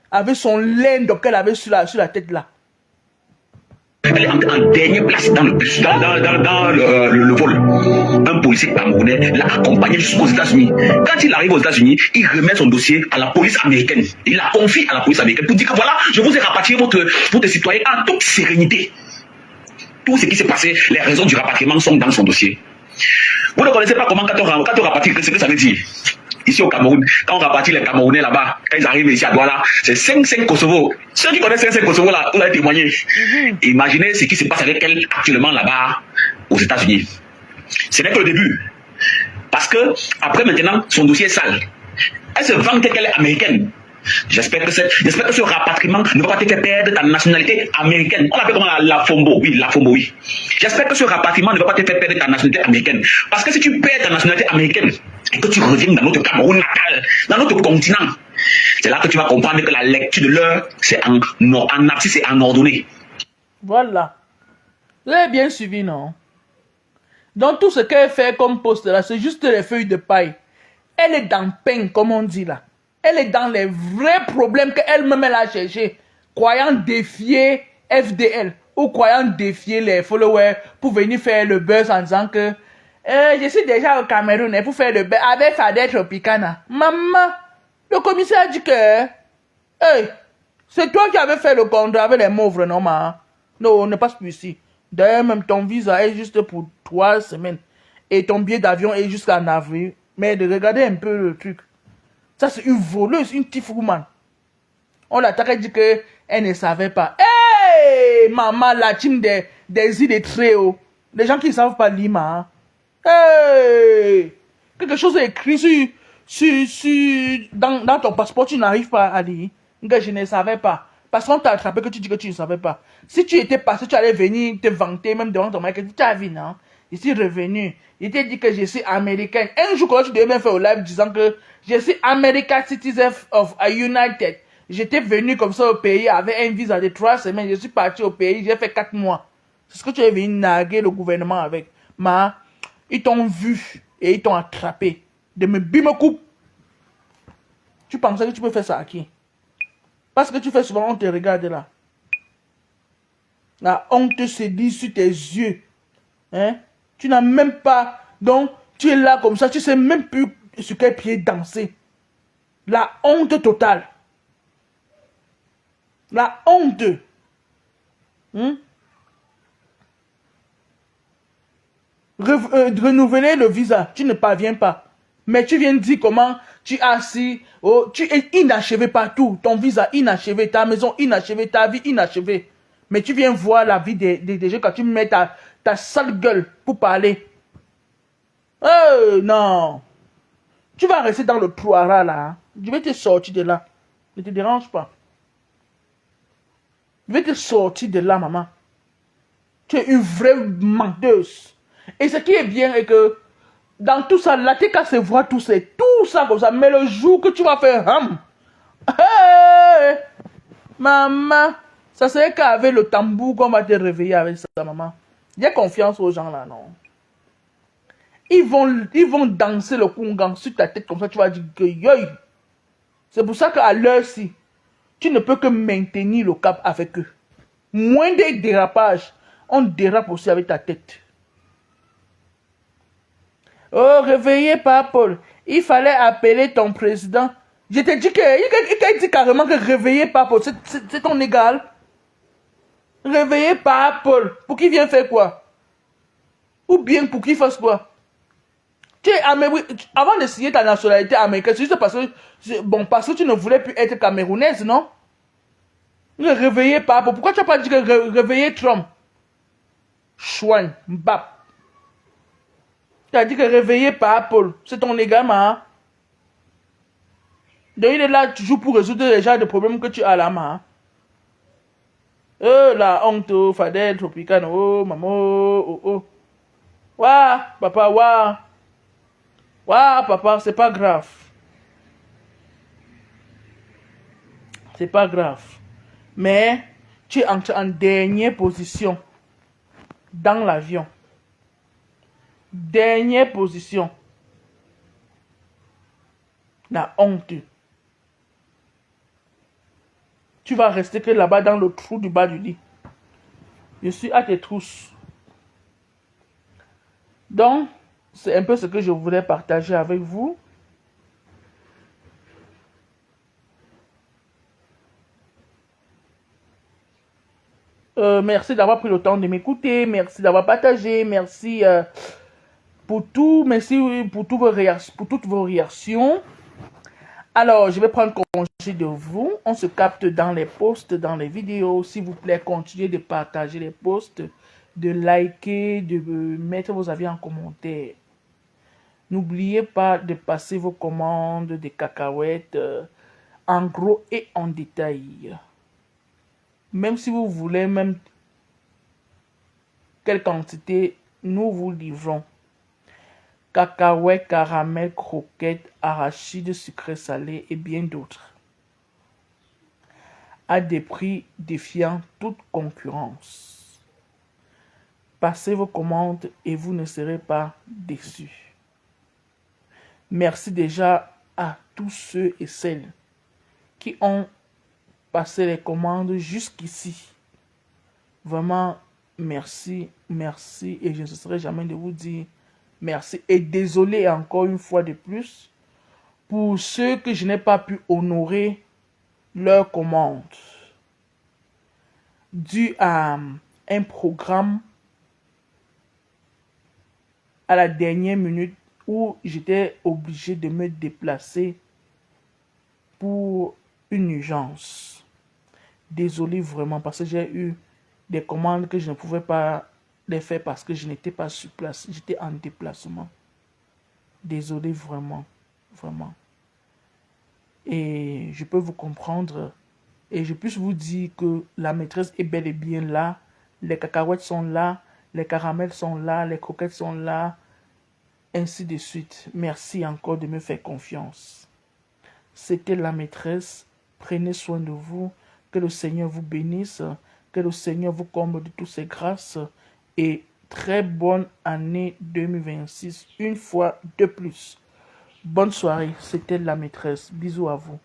Avec son laine qu'elle avait sur la tête là. Elle est en dernière place dans le bus, dans le vol. Un policier camerounais l'a accompagné jusqu'aux États-Unis. Quand il arrive aux États-Unis, il remet son dossier à la police américaine. Il la confie à la police américaine pour dire que voilà, je vous ai rapatrié votre citoyen en toute sérénité. Tout ce qui s'est passé, les raisons du rapatriement sont dans son dossier. Vous ne connaissez pas comment quand on rapatrie, ce que ça veut dire. Ici au Cameroun, quand on rapatrie les Camerounais là-bas, quand ils arrivent ici à Douala, c'est 5 Kosovo. Ceux qui connaissent 5 Kosovo là, vous avez témoigné. Imaginez ce qui se passe avec elle actuellement là-bas aux États-Unis. Ce n'est que le début. Parce que, après maintenant, son dossier est sale. Elle se vantait qu'elle est américaine. J'espère que ce rapatriement ne va pas te faire perdre ta nationalité américaine. On l'appelle comment la FOMBO, oui, la FOMBO, oui. J'espère que ce rapatriement ne va pas te faire perdre ta nationalité américaine. Parce que si tu perds ta nationalité américaine et que tu reviens dans notre Cameroun natal, dans notre continent, c'est là que tu vas comprendre que la lecture de l'heure, c'est en abscisse et en ordonnée. Voilà. Vous avez bien suivi, non? Donc tout ce qu'elle fait comme poste là, c'est juste les feuilles de paille. Elle est dans le pain, comme on dit là. Elle est dans les vrais problèmes qu'elle-même elle a cherché, croyant défier FDL ou croyant défier les followers pour venir faire le buzz en disant que je suis déjà au Cameroun pour faire le buzz avec Fadel Tropicana. Maman, le commissaire a dit que hey, c'est toi qui avais fait le contrat avec les mauvres, non, ma? Non, on ne passe plus ici. D'ailleurs, même ton visa est juste pour 3 semaines. Et ton billet d'avion est jusqu'en avril. Mais de regarder un peu le truc. Ça, c'est une voleuse, une petite woman. On l'attaque et dit qu'elle ne savait pas. Hey, maman, la team des îles très haut. Les gens qui ne savent pas Lima. Hein. Hey, quelque chose est écrit dans ton passeport, tu n'arrives pas à lire. Que je ne savais pas. Parce qu'on t'a attrapé que tu dis que tu ne savais pas. Si tu étais passé, tu allais venir te vanter, même devant ton mec, tu as vu, non? Je suis revenu. Il t'a dit que je suis américain. Un jour, quand tu devais même faire au live disant que je suis American Citizen of United. J'étais venu comme ça au pays avec un visa de 3 semaines. Je suis parti au pays, j'ai fait 4 mois. C'est ce que tu es venu narguer le gouvernement avec. Mais ils t'ont vu et ils t'ont attrapé. De me bim coupe. Tu pensais que tu peux faire ça à qui? Parce que tu fais souvent, on te regarde là. La honte se dit sur tes yeux. Hein? Tu n'as même pas... Donc, tu es là comme ça, tu sais même plus sur quel pied danser. La honte totale. La honte. Renouveler le visa, tu ne parviens pas. Mais tu viens de dire comment tu as si... Oh, tu es inachevé partout. Ton visa inachevé, ta maison inachevée, ta vie inachevée. Mais tu viens voir la vie des gens quand tu mets ta sale gueule pour parler. Oh non. Tu vas rester dans le ploirat là. Hein. Je vais te sortir de là. Ne te dérange pas. Je vais te sortir de là, maman. Tu es une vraie menteuse. Et ce qui est bien est que dans tout ça, là, t'es qu'à se voir tout ça comme ça. Mais le jour que tu vas faire hey, maman, ça serait qu'avec le tambour qu'on va te réveiller avec ça, maman. J'ai confiance aux gens là, non. Ils vont danser le kungang sur ta tête comme ça, tu vas dire que yoï. C'est pour ça qu'à l'heure-ci, tu ne peux que maintenir le cap avec eux. Moins de dérapages, on dérape aussi avec ta tête. Oh, réveillez pas, Paul. Il fallait appeler ton président. Je te dis il dit carrément que réveillez pas, Paul. C'est ton égal. Réveillez pas, Paul. Pour qu'il vienne faire quoi? Ou bien pour qu'il fasse quoi? Tu es avant de signer ta nationalité américaine, c'est juste parce que tu ne voulais plus être camerounaise, non? Ne réveillez pas, Paul. Pourquoi tu n'as pas dit que réveillez Trump? Chouane, mbap. Tu as dit que réveillez pas, Paul. C'est ton égal, ma. Donc il est là toujours pour résoudre les genres de problèmes que tu as là, ma. Oh, la honte, Fadel, Tropicano, oh, maman, oh, oh. Ouah, papa, ouah. Ouah, papa, c'est pas grave. C'est pas grave. Mais, tu es en dernière position dans l'avion. Dernière position. La honte. Tu vas rester que là-bas dans le trou du bas du lit. Je suis à tes trousses. Donc, c'est un peu ce que je voulais partager avec vous. Merci d'avoir pris le temps de m'écouter. Merci d'avoir partagé. Merci pour tout. Merci pour toutes vos réactions. Alors, je vais prendre congé de vous. On se capte dans les posts, dans les vidéos. S'il vous plaît, continuez de partager les posts, de liker, de mettre vos avis en commentaire. N'oubliez pas de passer vos commandes des cacahuètes en gros et en détail. Même si vous voulez même quelle quantité, nous vous livrons. Cacahuètes, caramel, croquettes, arachides, sucré salé et bien d'autres. À des prix défiant toute concurrence. Passez vos commandes et vous ne serez pas déçus. Merci déjà à tous ceux et celles qui ont passé les commandes jusqu'ici. Vraiment, merci, merci et je ne cesserai jamais de vous dire merci et désolé encore une fois de plus pour ceux que je n'ai pas pu honorer leur commande dû à un programme à la dernière minute où j'étais obligé de me déplacer pour une urgence. Désolé vraiment parce que j'ai eu des commandes que je ne pouvais pas les faire parce que je n'étais pas sur place. J'étais en déplacement. Désolé vraiment, vraiment. Et je peux vous comprendre. Et je puisse vous dire que la maîtresse est bel et bien là. Les cacahuètes sont là. Les caramels sont là. Les croquettes sont là. Ainsi de suite. Merci encore de me faire confiance. C'était la maîtresse. Prenez soin de vous. Que le Seigneur vous bénisse. Que le Seigneur vous comble de toutes ses grâces. Et très bonne année 2026. Une fois de plus. Bonne soirée. C'était la maîtresse. Bisous à vous.